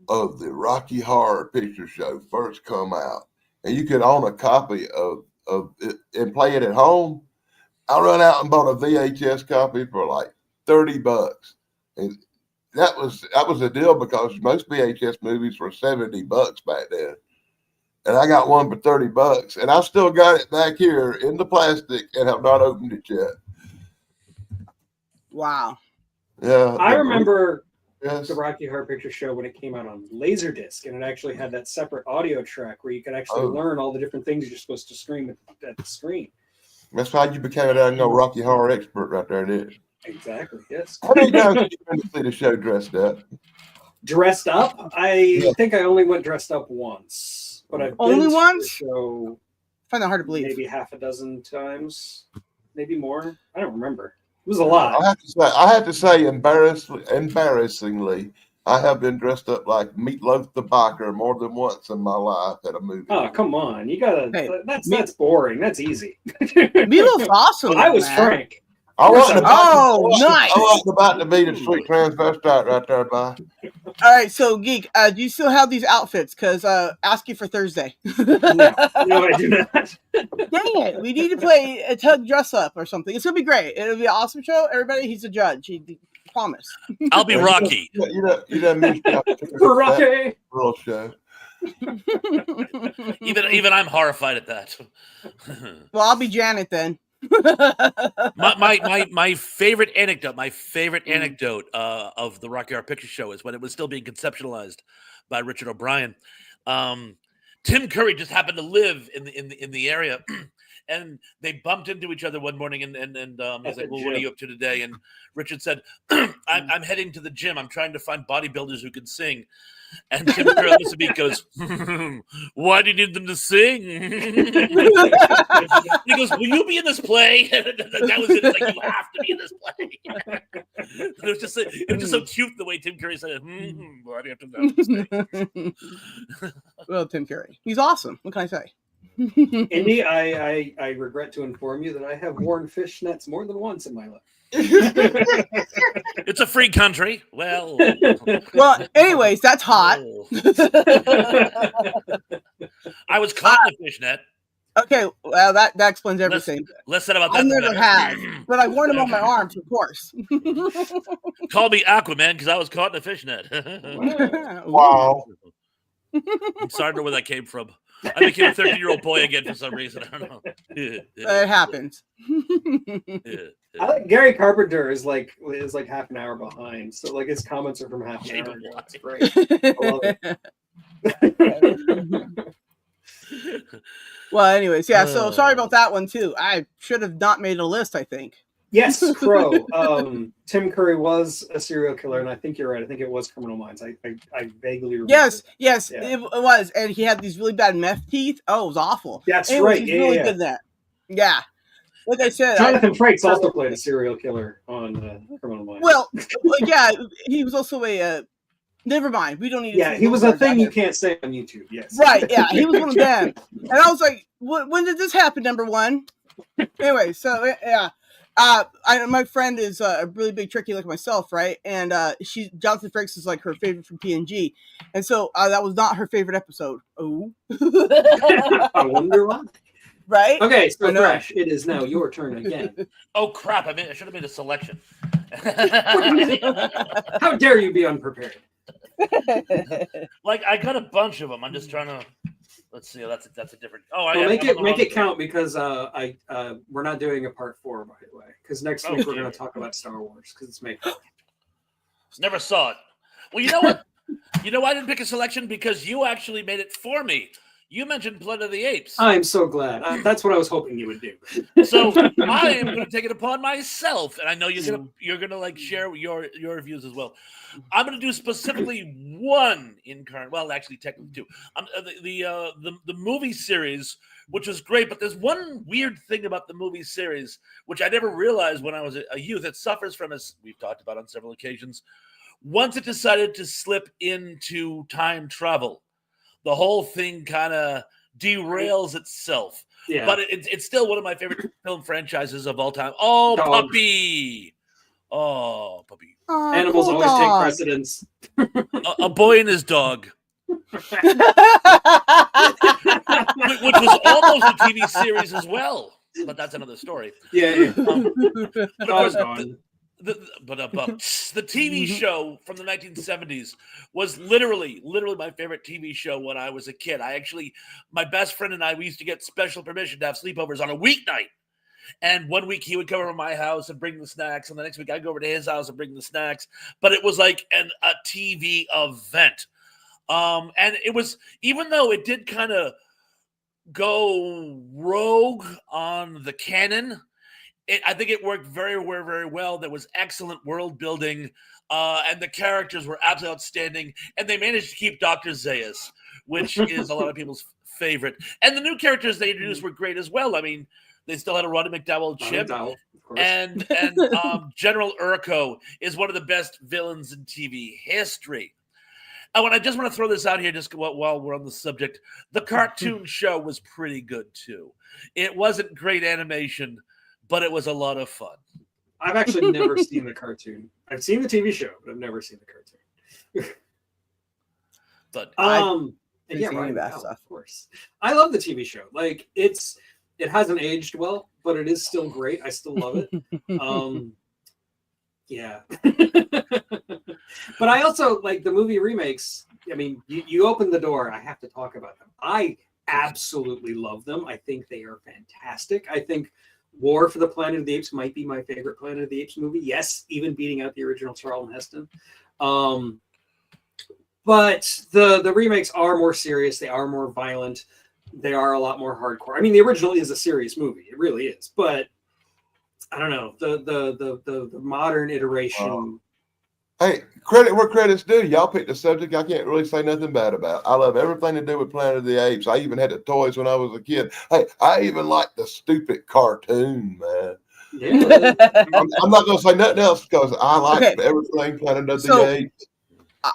Speaker 4: of the Rocky Horror Picture Show first come out, and you could own a copy of it and play it at home. I run out and bought a VHS copy for like $30, and that was a deal because most VHS movies were $70 back then. And I got one for $30, and I still got it back here in the plastic and have not opened it yet.
Speaker 3: Wow.
Speaker 4: Yeah,
Speaker 2: I remember
Speaker 4: Yes.
Speaker 2: the Rocky Horror Picture Show when it came out on Laserdisc, and it actually had that separate audio track where you could actually
Speaker 4: Oh.
Speaker 2: learn all the different things you're supposed to stream at the screen.
Speaker 4: That's how you became a dang old Rocky Horror expert right there, didn't you?
Speaker 2: Exactly. Yes.
Speaker 4: How many times did you been to see the show dressed up?
Speaker 2: Dressed up? I think I only went dressed up once, but I've
Speaker 3: Only
Speaker 2: been to
Speaker 3: once?
Speaker 2: the show
Speaker 3: I find that hard to believe.
Speaker 2: maybe half a dozen times, maybe more. I don't remember. It was a lot.
Speaker 4: I have to say, embarrassingly, I have been dressed up like Meatloaf the Biker more than once in my life at a movie.
Speaker 2: Oh, come on! You gotta.
Speaker 3: Hey,
Speaker 2: that's boring. That's easy.
Speaker 3: Meatloaf's awesome.
Speaker 2: I was
Speaker 3: man.
Speaker 2: Frank.
Speaker 4: I wasn't
Speaker 3: Oh, nice.
Speaker 4: I wasn't about to be the street transvestite right there, by.
Speaker 3: All right, so Geek, do you still have these outfits? Because ask you for Thursday.
Speaker 2: No, I do not.
Speaker 3: Dang it! We need to play a Tug dress up or something. It's gonna be great. It'll be an awesome show. Everybody, he's a judge. He promise.
Speaker 5: I'll be Rocky.
Speaker 4: You done missed out
Speaker 2: For Rocky.
Speaker 4: real show.
Speaker 5: Even I'm horrified at that.
Speaker 3: Well, I'll be Janet then.
Speaker 5: my favorite anecdote of the Rocky Horror Picture Show is when it was still being conceptualized by Richard O'Brien. Tim Curry just happened to live in the area, and they bumped into each other one morning. And he's like, "Well, what are you up to today?" And Richard said, "I'm heading to the gym. I'm trying to find bodybuilders who can sing." And Tim Curry looks at me and goes, "Why do you need them to sing?" He goes, "Will you be in this play?" That was it. It's like, you have to be in this play. It was just so cute the way Tim Curry said it. Why do you have to do that?
Speaker 3: Well, Tim Curry, he's awesome. What can I say?
Speaker 2: Indy, I regret to inform you that I have worn fishnets more than once in my life.
Speaker 5: It's a free country. Well,
Speaker 3: Well, anyways, that's hot.
Speaker 5: I was caught in a fishnet.
Speaker 3: Okay, well that explains everything.
Speaker 5: Less said about that.
Speaker 3: I
Speaker 5: the
Speaker 3: never
Speaker 5: better.
Speaker 3: have, but I've worn them on my arms, of course.
Speaker 5: Call me Aquaman because I was caught in a fishnet.
Speaker 4: Wow.
Speaker 5: I'm sorry to know where that came from. I became a 13-year-old boy again for some reason. I don't know.
Speaker 3: It happens.
Speaker 2: I like Gary Carpenter is like half an hour behind, so like his comments are from half an hour ago. It's great. I love it.
Speaker 3: Well, anyways, yeah. So sorry about that one too. I should have not made a list. I think.
Speaker 2: Yes, Crow. Tim Curry was a serial killer, and I think you're right. I think it was Criminal Minds. I vaguely remember.
Speaker 3: Yes,
Speaker 2: Yeah.
Speaker 3: it was, and he had these really bad meth teeth. Oh, it was awful.
Speaker 2: That's
Speaker 3: Anyways,
Speaker 2: right.
Speaker 3: He's
Speaker 2: Yeah,
Speaker 3: really
Speaker 2: yeah.
Speaker 3: good at that. Yeah, like I said,
Speaker 2: Jonathan Frakes also played a serial killer on Criminal Minds.
Speaker 3: Well, yeah, he was also a. Never mind. We don't need.
Speaker 2: Yeah, he was a thing you can't say on YouTube. Yes.
Speaker 3: Right. Yeah, he was one of them, and I was like, "When did this happen?" Number one. Anyway, so yeah. My friend is a really big Trekkie like myself, right? And Jonathan Frakes is like her favorite from TNG, and so that was not her favorite episode. Oh,
Speaker 2: I wonder why.
Speaker 3: Right?
Speaker 2: Okay, so Thresh, it is now your turn again.
Speaker 5: Oh crap! I should have made a selection.
Speaker 2: How dare you be unprepared?
Speaker 5: Like I got a bunch of them. I'm just trying to. Let's see. That's a different. Oh,
Speaker 2: Well, make it count because we're not doing a part 4, by the way. Because next week we're going to talk about Star Wars because it's May 4th.
Speaker 5: Never saw it. Well, you know what? You know why I didn't pick a selection? Because you actually made it for me. You mentioned Planet of the Apes.
Speaker 2: I'm so glad. That's what I was hoping you would do.
Speaker 5: So I am going to take it upon myself, and I know you're gonna like share your views as well. I'm going to do specifically one incarnate. Well, actually, technically two. The movie series, which was great, but there's one weird thing about the movie series which I never realized when I was a youth. It suffers from, as we've talked about on several occasions, once it decided to slip into time travel, the whole thing kind of derails itself.
Speaker 2: Yeah.
Speaker 5: But it's still one of my favorite film franchises of all time. Oh,
Speaker 2: Dog.
Speaker 5: Puppy. Oh, Puppy.
Speaker 2: Animals always take precedence.
Speaker 5: A boy and his dog. Which was almost a TV series as well. But that's another story.
Speaker 2: Yeah.
Speaker 5: But
Speaker 2: I was gone.
Speaker 5: the TV show from the 1970s was literally my favorite TV show when I was a kid. My best friend and I, we used to get special permission to have sleepovers on a weeknight. And one week he would come over to my house and bring the snacks, and the next week I'd go over to his house and bring the snacks. But it was like a TV event. And it was, even though it did kind of go rogue on the canon, I think it worked very, very, very well. There was excellent world building, and the characters were absolutely outstanding. And they managed to keep Dr. Zaius, which is a lot of people's favorite. And the new characters they introduced were great as well. I mean, they still had a Roddy McDowell chip, and General Urko is one of the best villains in TV history. Oh, and I just want to throw this out here just while we're on the subject. The cartoon show was pretty good, too. It wasn't great animation, but it was a lot of fun.
Speaker 2: I've actually never seen the cartoon. I've seen the TV show, but I've never seen the cartoon.
Speaker 5: But
Speaker 2: yeah, right, of course. I love the TV show. Like it hasn't aged well, but it is still great. I still love it. Yeah. But I also like the movie remakes. I mean, you open the door. I have to talk about them. I absolutely love them. I think they are fantastic. I think War for the Planet of the Apes might be my favorite Planet of the Apes movie. Yes, even beating out the original Charlton Heston. But the remakes are more serious. They are more violent. They are a lot more hardcore. I mean, the original is a serious movie. It really is. But I don't know, the modern iteration.
Speaker 4: Hey, credit where credit's due. Y'all picked a subject I can't really say nothing bad about. I love everything to do with Planet of the Apes. I even had the toys when I was a kid. Hey, I even liked the stupid cartoon, man.
Speaker 2: Yeah.
Speaker 4: I'm not going to say nothing else because I like everything Planet of the Apes.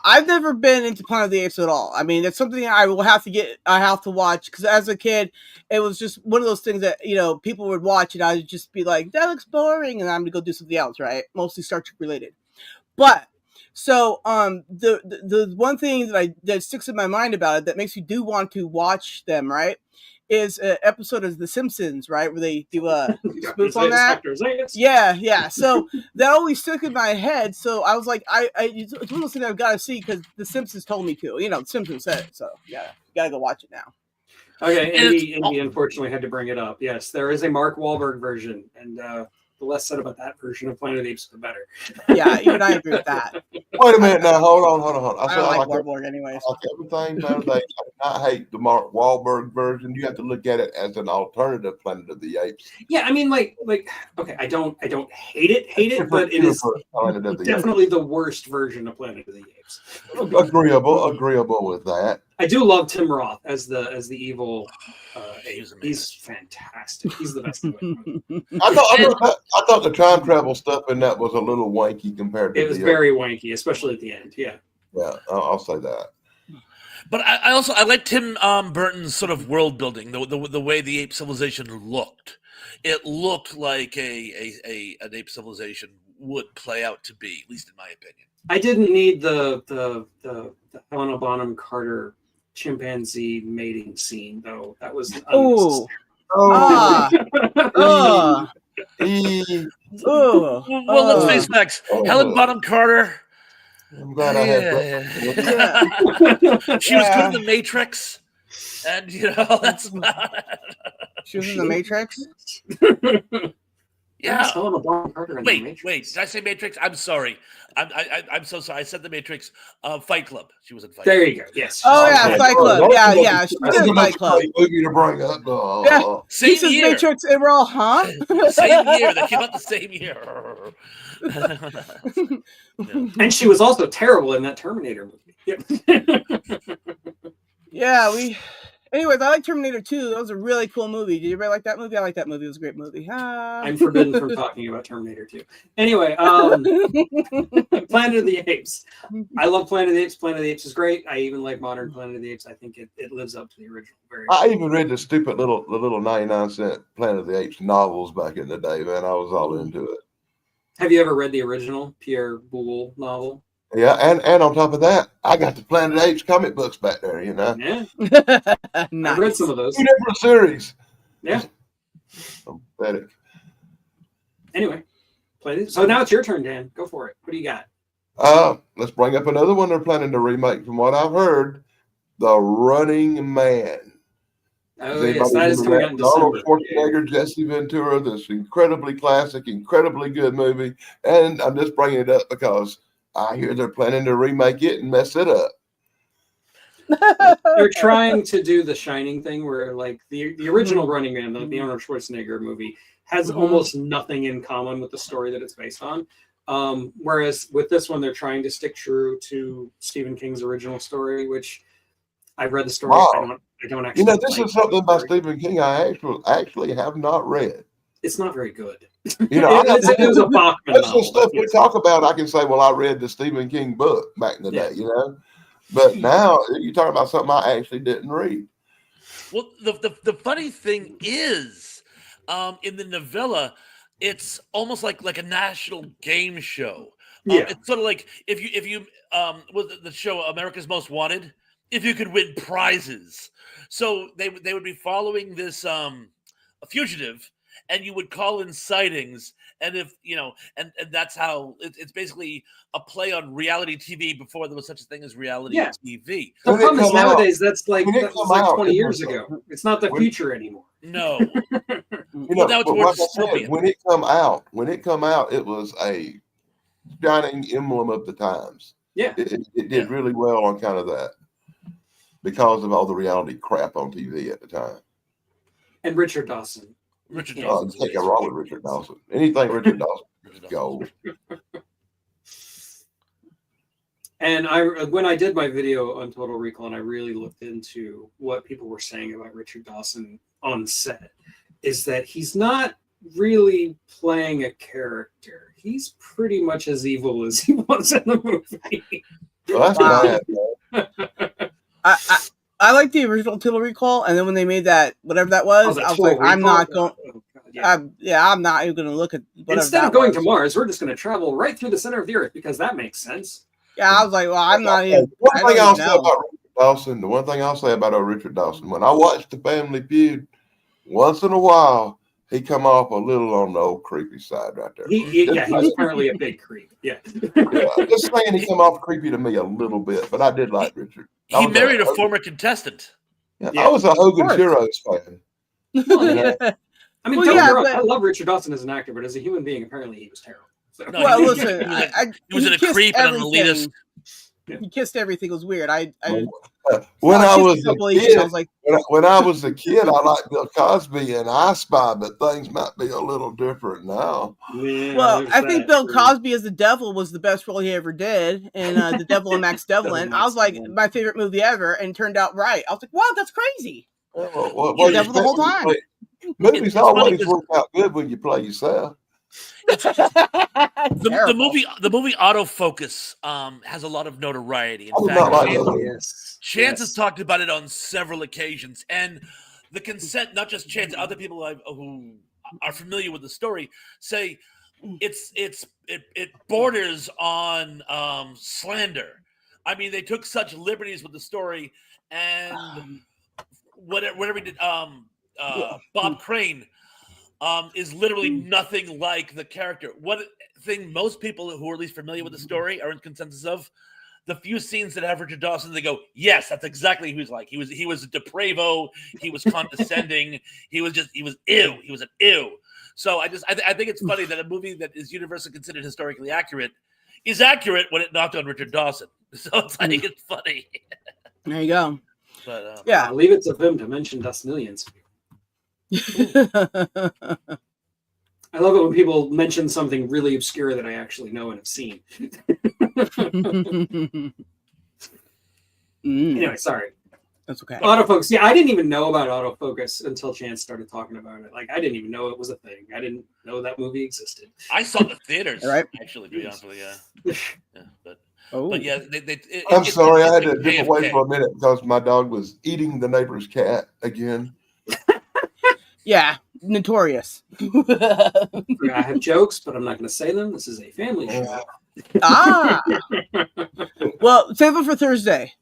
Speaker 3: I've never been into Planet of the Apes at all. I mean, it's something I will have to watch because as a kid, it was just one of those things that, people would watch and I would just be like, that looks boring. And I'm going to go do something else, right? Mostly Star Trek related. But so the one thing that sticks in my mind about it that makes you do want to watch them, right, is an episode of The Simpsons, right, where they do a spoof on that. Yeah. So that always stuck in my head. So I was like, it's one of those things I've got to see because The Simpsons told me to. The Simpsons said it, so you gotta go watch it now.
Speaker 2: Okay, Andy unfortunately had to bring it up. Yes, there is a Mark Wahlberg version, and the less said about that version of Planet of the Apes, the better.
Speaker 3: Yeah, you and I agree with that.
Speaker 4: Wait a minute now. Hold on.
Speaker 3: I
Speaker 4: said
Speaker 3: don't like
Speaker 4: like
Speaker 3: Warborg anyways.
Speaker 4: everything Planet of the Apes. I do not hate the Mark Wahlberg version. You have to look at it as an alternative Planet of the Apes.
Speaker 2: Yeah, I mean, like, okay, I don't hate it, but it is
Speaker 4: Planet of the
Speaker 2: definitely the worst version of Planet of the Apes.
Speaker 4: Apes. Agreeable with that.
Speaker 2: I do love Tim Roth as the evil ape.
Speaker 5: He's amazing.
Speaker 2: He's fantastic. He's the best of it.
Speaker 4: I thought the time travel stuff in that was a little wanky compared to
Speaker 2: It was
Speaker 4: the
Speaker 2: very wanky, especially at the end. Yeah.
Speaker 4: Yeah, I'll say that.
Speaker 5: But I also like Tim Burton's sort of world building, the way the ape civilization looked. It looked like an ape civilization would play out to be, at least in my opinion.
Speaker 2: I didn't need the Helena Bonham Carter chimpanzee mating scene though. That was
Speaker 3: Oh.
Speaker 2: unnecessary.
Speaker 3: Ah. Oh.
Speaker 5: Well, let's face facts. Helen Bonham Carter.
Speaker 4: I'm glad I had
Speaker 5: She was good in The Matrix, and that's about it.
Speaker 3: She was in The Matrix?
Speaker 5: Yeah.
Speaker 2: Helena Bonham Carter in The
Speaker 5: Wait.
Speaker 2: Matrix.
Speaker 5: Did I say Matrix? I'm sorry. I'm so sorry. I said The Matrix. Fight Club. She was in Fight
Speaker 2: There
Speaker 5: Club.
Speaker 2: you go. Yes.
Speaker 3: Oh yeah, Fight Club. Yeah. She
Speaker 4: That's
Speaker 3: was in
Speaker 4: a
Speaker 3: Fight Club.
Speaker 4: great movie to bring up.
Speaker 3: Yeah.
Speaker 5: Same
Speaker 3: He says
Speaker 5: year.
Speaker 3: Matrix, and we're all, huh?
Speaker 5: Same year. They came out the same year.
Speaker 2: And she was also terrible in that Terminator movie. Yep.
Speaker 3: Yeah, anyways, I like Terminator 2. That was a really cool movie. Did you ever like that movie? I like that movie. It was a great movie.
Speaker 2: I'm forbidden from talking about Terminator 2. Anyway, Planet of the Apes. I love Planet of the Apes. Planet of the Apes is great. I even like modern Planet of the Apes. I think it lives up to the original very well.
Speaker 4: I even read the stupid little 99-cent Planet of the Apes novels back in the day, man. I was all into it.
Speaker 2: Have you ever read the original Pierre Boulle novel?
Speaker 4: Yeah, and on top of that, I got the Planet of the Apes comic books back there, you know.
Speaker 2: Yeah,
Speaker 3: Nice.
Speaker 2: I've read some of those.
Speaker 4: 2 different series.
Speaker 2: Yeah.
Speaker 4: I'm pathetic.
Speaker 2: Anyway, so now it's your turn, Dan. Go for it. What do you got?
Speaker 4: Let's bring up another one they're planning to remake. From what I've heard, The Running Man.
Speaker 2: Oh, yes, that is coming out in
Speaker 4: Arnold
Speaker 2: December.
Speaker 4: Schwarzenegger, Jesse Ventura, this incredibly classic, incredibly good movie. And I'm just bringing it up because I hear they're planning to remake it and mess it up.
Speaker 2: They're trying to do the Shining thing where, like, the original Running Man, the Arnold Schwarzenegger movie, has almost nothing in common with the story that it's based on. Whereas with this one, they're trying to stick true to Stephen King's original story, which I've read the story.
Speaker 4: Wow.
Speaker 2: I don't actually.
Speaker 4: You know, this
Speaker 2: like
Speaker 4: is something by
Speaker 2: the story.
Speaker 4: Stephen King I actually have not read.
Speaker 2: It's not very good.
Speaker 4: You know,
Speaker 2: it was a Bachman
Speaker 4: that's the
Speaker 2: novel.
Speaker 4: stuff we
Speaker 2: Yes.
Speaker 4: talk about. I can say, well, I read the Stephen King book back in the
Speaker 2: Yeah.
Speaker 4: day, you know. But now you're talking about something I actually didn't read.
Speaker 5: Well, the funny thing is, in the novella, it's almost like a national game show.
Speaker 2: Yeah.
Speaker 5: It's sort of like if you with the show America's Most Wanted, if you could win prizes. So they would be following this a fugitive, and you would call in sightings, and if and that's how it's basically a play on reality TV before there was such a thing as reality
Speaker 2: Yeah.
Speaker 5: TV.
Speaker 2: The
Speaker 4: When it
Speaker 2: problem is
Speaker 4: come out-
Speaker 2: nowadays that's like
Speaker 4: when it
Speaker 2: that was
Speaker 4: come
Speaker 2: like
Speaker 4: out,
Speaker 2: 20
Speaker 4: it
Speaker 2: years
Speaker 4: was,
Speaker 2: ago. It's not the
Speaker 4: when-
Speaker 2: future anymore.
Speaker 5: No,
Speaker 4: You
Speaker 5: Well, now it's
Speaker 4: but
Speaker 5: more
Speaker 4: like I said,
Speaker 5: dystopian.
Speaker 4: when it come out, it was a shining emblem of the times.
Speaker 2: Yeah.
Speaker 4: It did really well on kind of that because of all the reality crap on TV at the time.
Speaker 2: And Richard Dawson.
Speaker 5: Richard
Speaker 2: Yeah.
Speaker 5: Dawson.
Speaker 4: Take a wrong with Richard Dawson. Anything Richard Dawson, gold.
Speaker 2: And when I did my video on Total Recall, and I really looked into what people were saying about Richard Dawson on set, is that he's not really playing a character. He's pretty much as evil as he was in the movie.
Speaker 4: Well, that's
Speaker 3: Wow.
Speaker 4: bad.
Speaker 3: I like the original Total Recall, and then when they made that whatever that was, I was like, I'm not going.
Speaker 2: Oh, God, yeah.
Speaker 3: I'm not even going to look at whatever
Speaker 2: Instead
Speaker 3: that
Speaker 2: of going
Speaker 3: was.
Speaker 2: to Mars, we're just going to travel right through the center of the Earth because that makes sense.
Speaker 3: Yeah, I was like, well, I'm not even.
Speaker 4: One
Speaker 3: I
Speaker 4: thing
Speaker 3: don't
Speaker 4: I'll
Speaker 3: even
Speaker 4: say
Speaker 3: know.
Speaker 4: about Richard Dawson, the one thing I'll say about Richard Dawson, when I watched the Family Feud, once in a while he come off a little on the old creepy side right there.
Speaker 2: He was apparently a big creep. Yeah.
Speaker 4: Yeah, just saying he come off creepy to me a little bit, but I did like Richard. I
Speaker 5: He
Speaker 4: was
Speaker 5: married a former contestant.
Speaker 4: Yeah,
Speaker 2: Yeah.
Speaker 4: I was a Hogan
Speaker 3: course.
Speaker 4: Heroes fan.
Speaker 2: Well, yeah. I mean,
Speaker 3: Well,
Speaker 2: don't
Speaker 3: yeah,
Speaker 2: get me wrong,
Speaker 3: but-
Speaker 2: I love Richard Dawson as an actor, but as a human being, apparently he was terrible. So.
Speaker 5: No,
Speaker 3: Well,
Speaker 5: he was-
Speaker 3: listen,
Speaker 5: he was
Speaker 3: he
Speaker 5: a
Speaker 3: kissed
Speaker 5: creep and an
Speaker 3: everything.
Speaker 5: elitist.
Speaker 3: He kissed everything. It was weird.
Speaker 4: When
Speaker 3: I
Speaker 4: I was
Speaker 3: kissed
Speaker 4: a
Speaker 3: couple Asians,
Speaker 4: kid,
Speaker 3: I was like,
Speaker 4: when I was a kid, I liked Bill Cosby and I Spy, but things might be a little different now.
Speaker 2: Yeah,
Speaker 3: well,
Speaker 2: there's
Speaker 3: I think
Speaker 2: that,
Speaker 3: Bill
Speaker 2: true.
Speaker 3: Cosby as the devil was the best role he ever did, and The Devil and Max Devlin. I was like,
Speaker 2: Devlin.
Speaker 3: my favorite movie ever, and it turned out right. I was like, wow, that's crazy.
Speaker 4: Well,
Speaker 3: You're
Speaker 4: you
Speaker 3: devil the whole
Speaker 4: think
Speaker 3: time.
Speaker 4: Movies
Speaker 5: It's funny
Speaker 4: always
Speaker 5: 'cause-
Speaker 4: work out good when you play yourself.
Speaker 5: The
Speaker 3: Terrible.
Speaker 5: movie Autofocus has a lot of notoriety. In
Speaker 4: I would
Speaker 5: fact,
Speaker 4: not like
Speaker 5: Chance,
Speaker 4: that.
Speaker 2: Yes.
Speaker 5: Chance has
Speaker 2: Yes.
Speaker 5: talked about it on several occasions, and the consent, not just Chance, other people who are familiar with the story say it borders on slander. I mean, they took such liberties with the story, and whatever he did, Bob Crane is literally nothing like the character. One thing most people who are at least familiar with the story are in consensus of, the few scenes that have Richard Dawson, they go, yes, that's exactly who he's like. He was a depravo. He was condescending. he was ew. He was an ew. So I think it's funny that a movie that is universally considered historically accurate is accurate when it knocked on Richard Dawson. So it's like, it's funny.
Speaker 3: There you go.
Speaker 5: But
Speaker 3: Yeah.
Speaker 2: I'll leave it to Vim to mention Dust Millions. I love it when people mention something really obscure that I actually know and have seen. Anyway, sorry.
Speaker 3: That's okay.
Speaker 2: Autofocus. Yeah, I didn't even know about autofocus until Chance started talking about it. Like, I didn't even know it was a thing. I didn't know that movie existed.
Speaker 5: I saw the theaters,
Speaker 3: Right.
Speaker 5: actually, to be honest with you. Yeah.
Speaker 3: Oh,
Speaker 5: But yeah,
Speaker 4: I'm sorry, I had to
Speaker 5: it's
Speaker 4: dip away
Speaker 5: JFK.
Speaker 4: for a minute because my dog was eating the neighbor's cat again.
Speaker 3: yeah, notorious.
Speaker 2: I have jokes, but I'm not going to say them. This is a family show.
Speaker 3: Ah, well, save them for Thursday.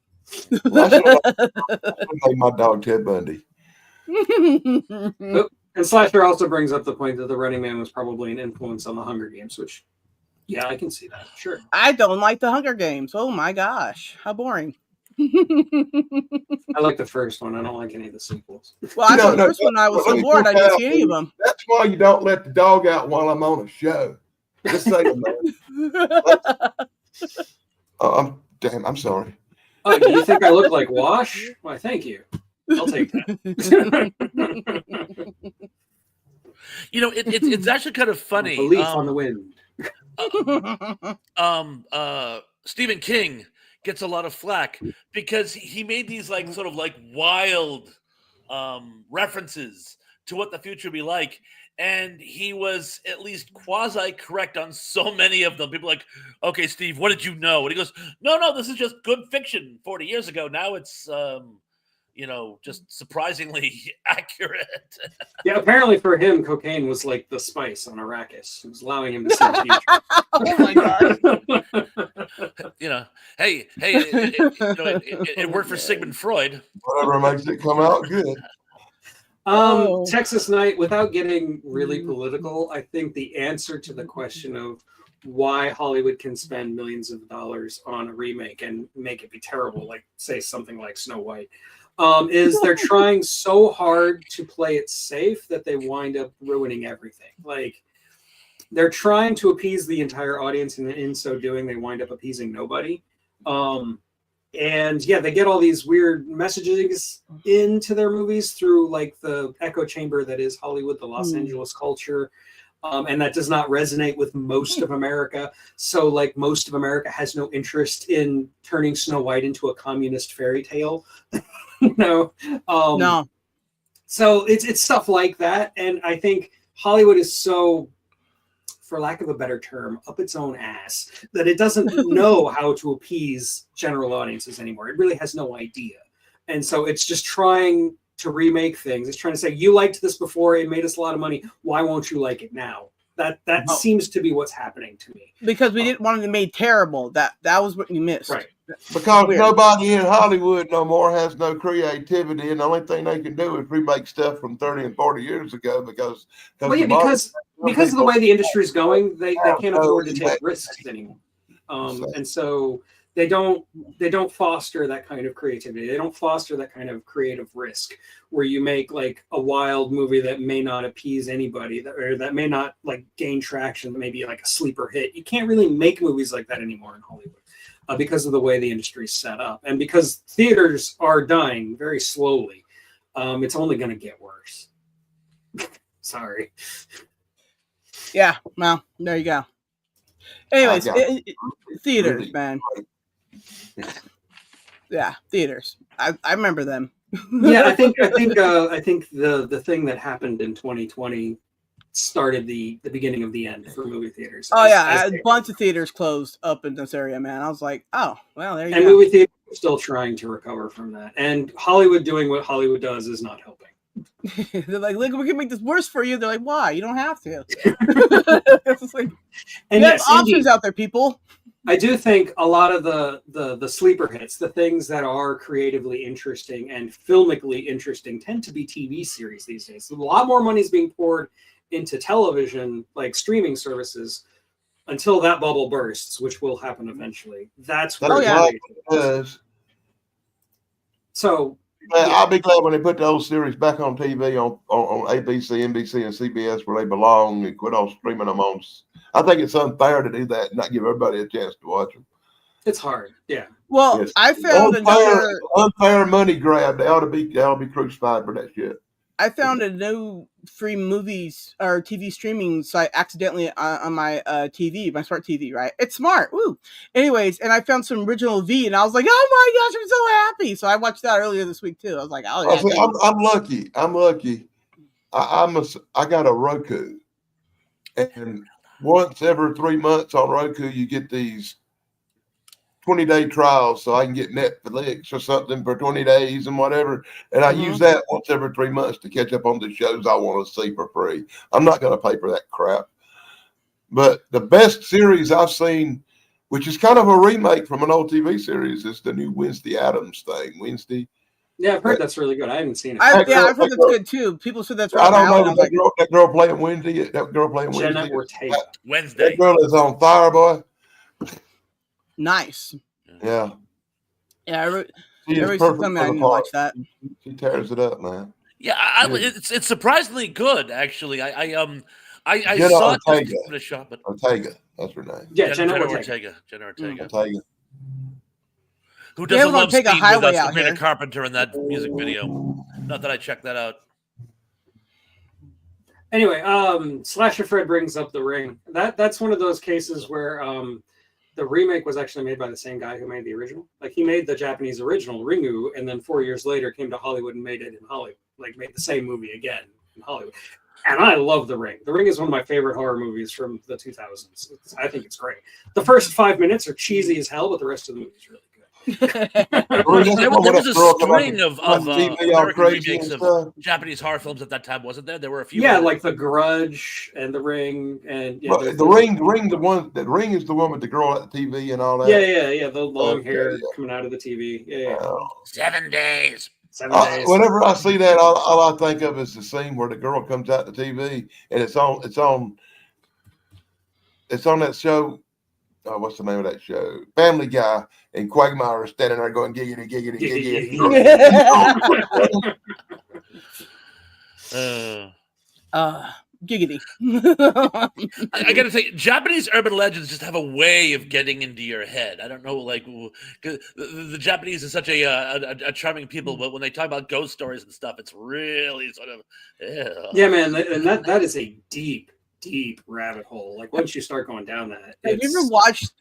Speaker 4: Well, that's what I named my dog Ted Bundy.
Speaker 2: And Slasher also brings up the point that the Running Man was probably an influence on the Hunger Games, which, yeah, I can see that. Sure.
Speaker 3: I don't like the Hunger Games. Oh my gosh, how boring.
Speaker 2: I like the first one. I don't like any of the sequels.
Speaker 3: Well, I
Speaker 4: No,
Speaker 3: saw the
Speaker 4: no,
Speaker 3: first one. I was
Speaker 4: let
Speaker 3: so
Speaker 4: me
Speaker 3: bored. I
Speaker 4: point
Speaker 3: didn't
Speaker 4: out,
Speaker 3: see any of them.
Speaker 4: That's why you don't let the dog out while I'm on a show. Just say the man. I'm sorry.
Speaker 2: Oh, do you think I look like Wash? Why, thank you. I'll take that.
Speaker 5: You know, it's actually kind of funny.
Speaker 2: A leaf on the wind.
Speaker 5: Stephen King gets a lot of flack because he made these like sort of like wild references to what the future would be like, and he was at least quasi correct on so many of them. People are like, okay, Steve, what did you know? And he goes, no, this is just good fiction 40 years ago. Now it's just surprisingly accurate.
Speaker 2: Yeah, apparently for him, cocaine was like the spice on Arrakis. It was allowing him to see the future.
Speaker 3: Oh my god.
Speaker 5: Hey, it worked for Sigmund Freud.
Speaker 4: Whatever makes it come out good.
Speaker 3: Oh.
Speaker 2: Texas Night, without getting really political, I think the answer to the question of why Hollywood can spend millions of dollars on a remake and make it be terrible, like say something like Snow White, is they're trying so hard to play it safe that they wind up ruining everything. Like, they're trying to appease the entire audience, and in so doing, they wind up appeasing nobody. And yeah, they get all these weird messages into their movies through like the echo chamber that is Hollywood, the Los Angeles culture. And that does not resonate with most of America. So like most of America has no interest in turning Snow White into a communist fairy tale. No. So it's stuff like that. And I think Hollywood is so, for lack of a better term, up its own ass, that it doesn't know how to appease general audiences anymore. It really has no idea. And so it's just trying to remake things. It's trying to say, you liked this before, it made us a lot of money. Why won't you like it now? That seems to be what's happening to me.
Speaker 3: Because we didn't want it made terrible. That was what you missed.
Speaker 2: Right.
Speaker 4: Because
Speaker 3: Weird.
Speaker 4: nobody in Hollywood no more has no creativity, and the only thing they can do is remake stuff from 30 and 40 years ago because
Speaker 2: Well, yeah, because of the way the industry is going, they can't afford to take risks anymore. And so they don't foster that kind of creativity. They don't foster that kind of creative risk where you make like a wild movie that may not appease anybody, or that may not like gain traction, maybe like a sleeper hit. You can't really make movies like that anymore in Hollywood because of the way the industry's set up, and because theaters are dying very slowly. It's only going to get worse. Sorry.
Speaker 3: Yeah, well, there you go. Anyways,
Speaker 4: got
Speaker 3: theaters,
Speaker 4: really
Speaker 3: man. Yeah, theaters. I remember them.
Speaker 2: Yeah, I think the thing that happened in 2020 started the beginning of the end for movie theaters.
Speaker 3: Oh yeah, a bunch of theaters closed up in this area, man. I was like, oh, well, there you
Speaker 2: and
Speaker 3: go.
Speaker 2: movie theaters are still trying to recover from that. And Hollywood doing what Hollywood does is not helping.
Speaker 3: They're like, look, we can make this worse for you. They're like, why? You don't have to. It's like,
Speaker 2: And
Speaker 3: you
Speaker 2: yes,
Speaker 3: have options
Speaker 2: indeed,
Speaker 3: out there, people.
Speaker 2: I do think a lot of the sleeper hits, the things that are creatively interesting and filmically interesting, tend to be TV series these days. So a lot more money is being poured into television, like streaming services, until that bubble bursts, which will happen eventually. That's where
Speaker 4: Because
Speaker 2: so
Speaker 4: man, I'll be glad when they put those series back on TV on ABC, NBC, and CBS where they belong, and quit on streaming them on. I think it's unfair to do that and not give everybody a chance to watch them.
Speaker 2: it's hard. Yeah.
Speaker 3: Well,
Speaker 4: Yes.
Speaker 3: I found another.
Speaker 4: Unfair money grab. They ought to be crucified for that shit.
Speaker 3: I found a new free movies or TV streaming site accidentally on my TV, my smart TV, right? It's smart. Woo. Anyways, and I found some original V, and I was like, oh my gosh, I'm so happy. So I watched that earlier this week too. I was like, oh yeah.
Speaker 4: I'm lucky. I'm lucky. I got a Roku, and once every 3 months on Roku, you get these 20-day trials, so I can get Netflix or something for 20 days and whatever. And I use that once every 3 months to catch up on the shows I want to see for free. I'm not going to pay for that crap. But the best series I've seen, which is kind of a remake from an old TV series, is the new Wednesday Addams thing. Wednesday.
Speaker 2: Yeah, I've heard that's really good. I haven't seen it.
Speaker 3: I've heard that's good too. People said that's right.
Speaker 4: I don't
Speaker 3: now,
Speaker 4: know
Speaker 3: and I was
Speaker 4: that girl playing Wednesday. That girl playing
Speaker 2: Jenna
Speaker 4: Wednesday.
Speaker 2: Ortega.
Speaker 5: Wednesday.
Speaker 4: That girl is on fire, boy.
Speaker 3: nice.
Speaker 4: Yeah.
Speaker 3: Yeah,
Speaker 4: She is
Speaker 3: every
Speaker 4: perfect
Speaker 3: time I
Speaker 4: for the
Speaker 3: need to
Speaker 4: part.
Speaker 3: watch that.
Speaker 4: She tears it up, man.
Speaker 5: Yeah, it's surprisingly good actually. I
Speaker 4: Jenna
Speaker 5: saw it
Speaker 4: Ortega.
Speaker 5: just to give it a shot, but
Speaker 4: Ortega, that's her name.
Speaker 2: Yeah,
Speaker 5: Jenna
Speaker 2: Jenna
Speaker 5: Ortega. Jenna Ortega.
Speaker 4: Ortega.
Speaker 5: Who
Speaker 3: Yeah,
Speaker 5: doesn't
Speaker 3: we're
Speaker 5: love
Speaker 3: gonna take a
Speaker 5: Speed with
Speaker 3: highway
Speaker 5: us,
Speaker 3: out
Speaker 5: Sabrina
Speaker 3: here.
Speaker 5: Carpenter in that music video? Not that I checked that out.
Speaker 2: Anyway, Slasher Fred brings up The Ring. That's one of those cases where the remake was actually made by the same guy who made the original. Like he made the Japanese original Ringu, and then 4 years later came to Hollywood and made it in Hollywood. Like made the same movie again in Hollywood. And I love The Ring. The Ring is one of my favorite horror movies from the 2000s. I think it's great. The first 5 minutes are cheesy as hell, but the rest of the movie is really good.
Speaker 5: There was a string of American remakes of Japanese horror films at that time, wasn't there? There were a few.
Speaker 2: Yeah, like The Grudge and The Ring, and yeah,
Speaker 4: Well, the ring is the one with the girl at the TV and all that.
Speaker 2: yeah. The long hair coming out of the TV. Yeah.
Speaker 5: 7 days.
Speaker 2: 7 days.
Speaker 4: Whenever I see that, all I think of is the scene where the girl comes out the TV and it's on that show. Oh, what's the name of that show? Family Guy, and Quagmire is standing there going giggity, giggity, giggity.
Speaker 3: Giggity.
Speaker 5: I gotta say, Japanese urban legends just have a way of getting into your head. I don't know, like, 'cause the Japanese is such a charming people, but when they talk about ghost stories and stuff, it's really sort of
Speaker 2: Yeah, man, and that is a deep rabbit hole. Like once you start going down that,
Speaker 3: Have you ever watched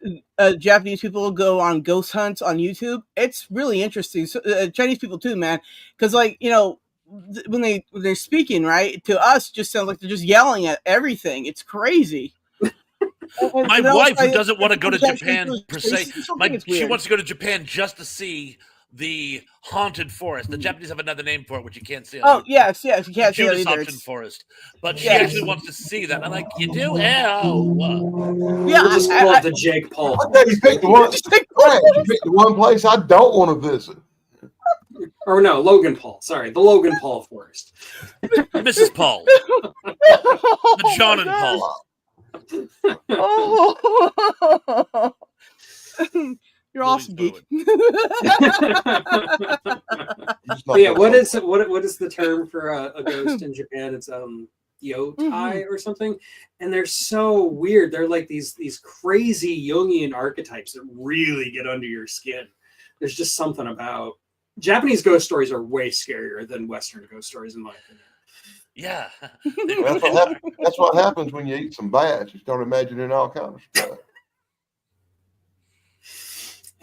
Speaker 3: Japanese people go on ghost hunts on YouTube? It's really interesting. So, Chinese people too, man. Because like when they're speaking, right, to us, just sounds like they're just yelling at everything. It's crazy.
Speaker 5: My wife, who doesn't want to go to Japan per se, she
Speaker 3: weird.
Speaker 5: wants to go to Japan just to see the haunted forest. The Japanese have another name for it, which you can't see.
Speaker 3: Oh yes, you can't see that
Speaker 5: Judas
Speaker 3: either.
Speaker 5: Option Forest, but she
Speaker 3: Yes.
Speaker 5: actually wants to see that. I'm like, you do? Yeah.
Speaker 3: Yeah,
Speaker 2: We'll just call it the Jake Paul.
Speaker 4: Okay, you picked the one. You picked the one place I don't want to visit.
Speaker 2: Or no, Logan Paul. Sorry, the Logan Paul Forest.
Speaker 5: Mrs. Paul, the John and Paul.
Speaker 3: Oh. You're
Speaker 5: Movie
Speaker 3: awesome, geek.
Speaker 4: Just
Speaker 2: But yeah,
Speaker 4: not
Speaker 2: what
Speaker 4: that
Speaker 2: is what is the term for a ghost in Japan? It's yotai or something, and they're so weird. They're like these crazy Jungian archetypes that really get under your skin. There's just something about Japanese ghost stories are way scarier than Western ghost stories, in my opinion.
Speaker 5: Yeah.
Speaker 4: That's what happens when you eat some bats. You start imagining all kinds of stuff.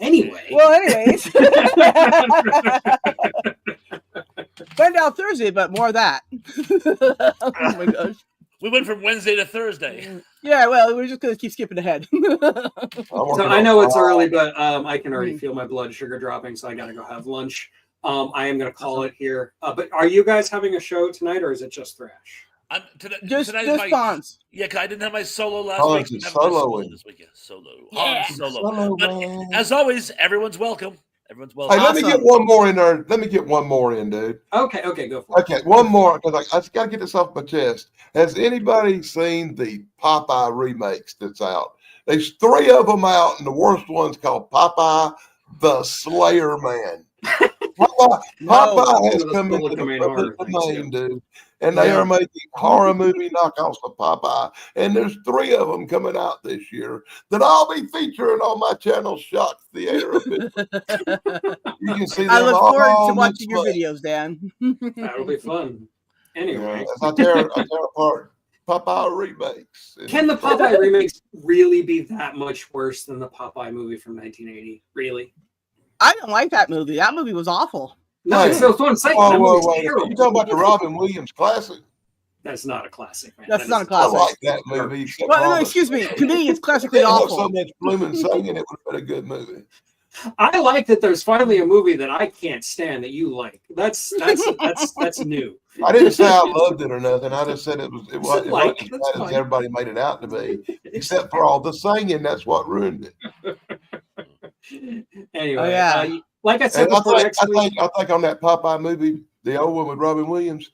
Speaker 2: Anyway,
Speaker 3: Well, anyways, find out Thursday, but more of that. Oh my gosh.
Speaker 5: We went from Wednesday to Thursday.
Speaker 3: Yeah, well, we're just gonna keep skipping ahead.
Speaker 2: so I know it's early, but I can already feel my blood sugar dropping, so I gotta go have lunch. I am gonna call it here. But are you guys having a show tonight, or is it just Thrash?
Speaker 3: Just
Speaker 5: tonight is my,
Speaker 3: Fonz.
Speaker 5: yeah, because I didn't have my solo last
Speaker 4: Oh,
Speaker 5: week.
Speaker 4: it's
Speaker 5: so I'm having my
Speaker 4: soloing.
Speaker 5: this week. Yeah, solo.
Speaker 3: Yeah.
Speaker 5: Solo.
Speaker 4: Solo,
Speaker 5: But
Speaker 4: man.
Speaker 5: as always, everyone's welcome. Everyone's
Speaker 4: Hey,
Speaker 5: welcome.
Speaker 4: let me get
Speaker 3: Awesome.
Speaker 4: one more in there. Let me get one more in, dude.
Speaker 2: Okay, go for it.
Speaker 4: Okay, one more because I just got to get this off my chest. Has anybody seen the Popeye remakes that's out? There's 3 of them out, and the worst one's called Popeye the Slayer Man. Popeye has
Speaker 2: Those
Speaker 4: come
Speaker 2: public
Speaker 4: into the
Speaker 2: domain horror
Speaker 4: public
Speaker 2: things,
Speaker 4: domain, dude, and they
Speaker 3: Yeah.
Speaker 4: are making horror movie knockoffs of Popeye. And there's 3 of them coming out this year that I'll be featuring on my channel, Shock Theater. You can see them
Speaker 3: I look forward
Speaker 4: all
Speaker 3: to
Speaker 4: next
Speaker 3: watching your
Speaker 4: month.
Speaker 3: videos, Dan.
Speaker 2: That'll be fun. Anyway,
Speaker 4: As I tear apart Popeye remakes.
Speaker 2: can the Popeye remakes really be that much worse than the Popeye movie from 1980? Really?
Speaker 3: I don't like that movie. That movie was awful.
Speaker 2: No,
Speaker 4: Hey.
Speaker 2: it's what I'm saying.
Speaker 4: Oh,
Speaker 2: That
Speaker 4: whoa,
Speaker 2: movie's
Speaker 4: whoa.
Speaker 2: terrible.
Speaker 4: You talking about the Robin Williams classic?
Speaker 2: That's not a classic, man.
Speaker 3: That's
Speaker 2: That
Speaker 3: not
Speaker 2: is
Speaker 3: a classic.
Speaker 4: I like that movie. except
Speaker 3: Well,
Speaker 4: for
Speaker 3: no,
Speaker 4: all the-
Speaker 3: excuse me. To me, it's
Speaker 4: If
Speaker 3: classically
Speaker 4: they had so
Speaker 3: awful.
Speaker 4: much blooming singing, it would have been a good movie.
Speaker 2: I like that there's finally a movie that I can't stand that you like. That's new.
Speaker 4: I didn't say I loved it or nothing. I just said it
Speaker 2: Like,
Speaker 4: wasn't as
Speaker 2: that's
Speaker 4: bad as
Speaker 2: fine.
Speaker 4: everybody made it out to be. Except for all the singing, that's what ruined it.
Speaker 2: Anyway,
Speaker 3: Oh, yeah.
Speaker 2: Like I said
Speaker 4: And I
Speaker 2: before,
Speaker 4: think,
Speaker 2: next
Speaker 4: I
Speaker 2: week.
Speaker 4: think I think on that Popeye movie, the old one with Robin Williams,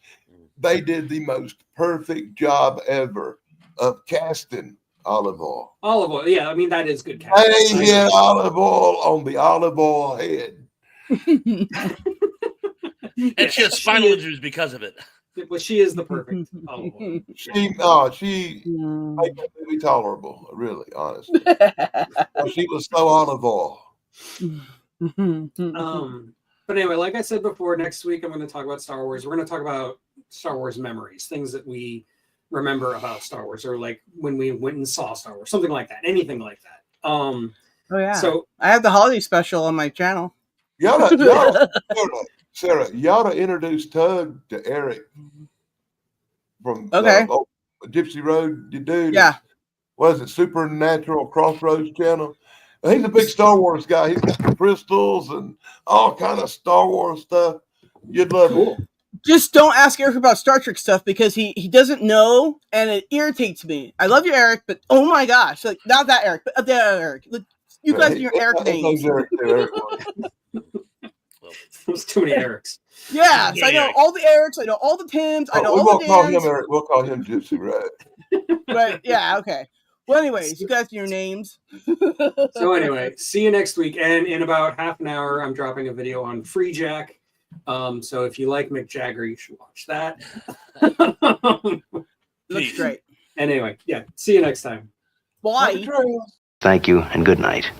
Speaker 4: they did the most perfect job ever of casting olive oil.
Speaker 2: Olive oil. Yeah, I mean that is good
Speaker 4: They
Speaker 2: casting.
Speaker 4: hit olive oil on the olive oil head.
Speaker 5: And she has spinal injuries because of it.
Speaker 2: But she is the perfect olive oil.
Speaker 4: She made that movie tolerable, really, honestly. She was so olive oil.
Speaker 2: But anyway, like I said before, next week I'm going to talk about Star Wars. We're going to talk about Star Wars memories, things that we remember about Star Wars, or like when we went and saw Star Wars, something like that, anything like that.
Speaker 3: Oh yeah.
Speaker 2: So
Speaker 3: I have the holiday special on my channel.
Speaker 4: Sarah, you ought to introduce Tug to Eric from
Speaker 3: Okay.
Speaker 4: Gypsy Road. You dude,
Speaker 3: Yeah.
Speaker 4: what is it, Supernatural Crossroads channel? He's a big Star Wars guy. He's got the crystals and all kind of Star Wars stuff. You'd love
Speaker 2: cool.
Speaker 4: it.
Speaker 3: Just don't ask Eric about Star Trek stuff because he doesn't know and it irritates me. I love you, Eric, but oh my gosh, like not that Eric, but the other Eric. Look, you guys and your Eric
Speaker 4: He knows
Speaker 3: names.
Speaker 4: Eric too, Eric was.
Speaker 2: There's too many Erics.
Speaker 3: Yes,
Speaker 5: Yeah,
Speaker 3: I know
Speaker 5: yeah.
Speaker 3: all the Erics, I know all the Tims, I know
Speaker 4: we
Speaker 3: all
Speaker 4: won't
Speaker 3: the
Speaker 4: call him
Speaker 3: Dans.
Speaker 4: Eric. We'll call him Gypsy Road.
Speaker 3: But yeah, okay. Well, anyways, you guys and your names.
Speaker 2: So anyway, see you next week. And in about half an hour, I'm dropping a video on Free Jack. So if you like Mick Jagger, you should watch that.
Speaker 3: Looks
Speaker 5: Peace.
Speaker 3: great.
Speaker 2: And anyway, yeah, see you next time.
Speaker 3: Bye.
Speaker 6: Thank you and good night.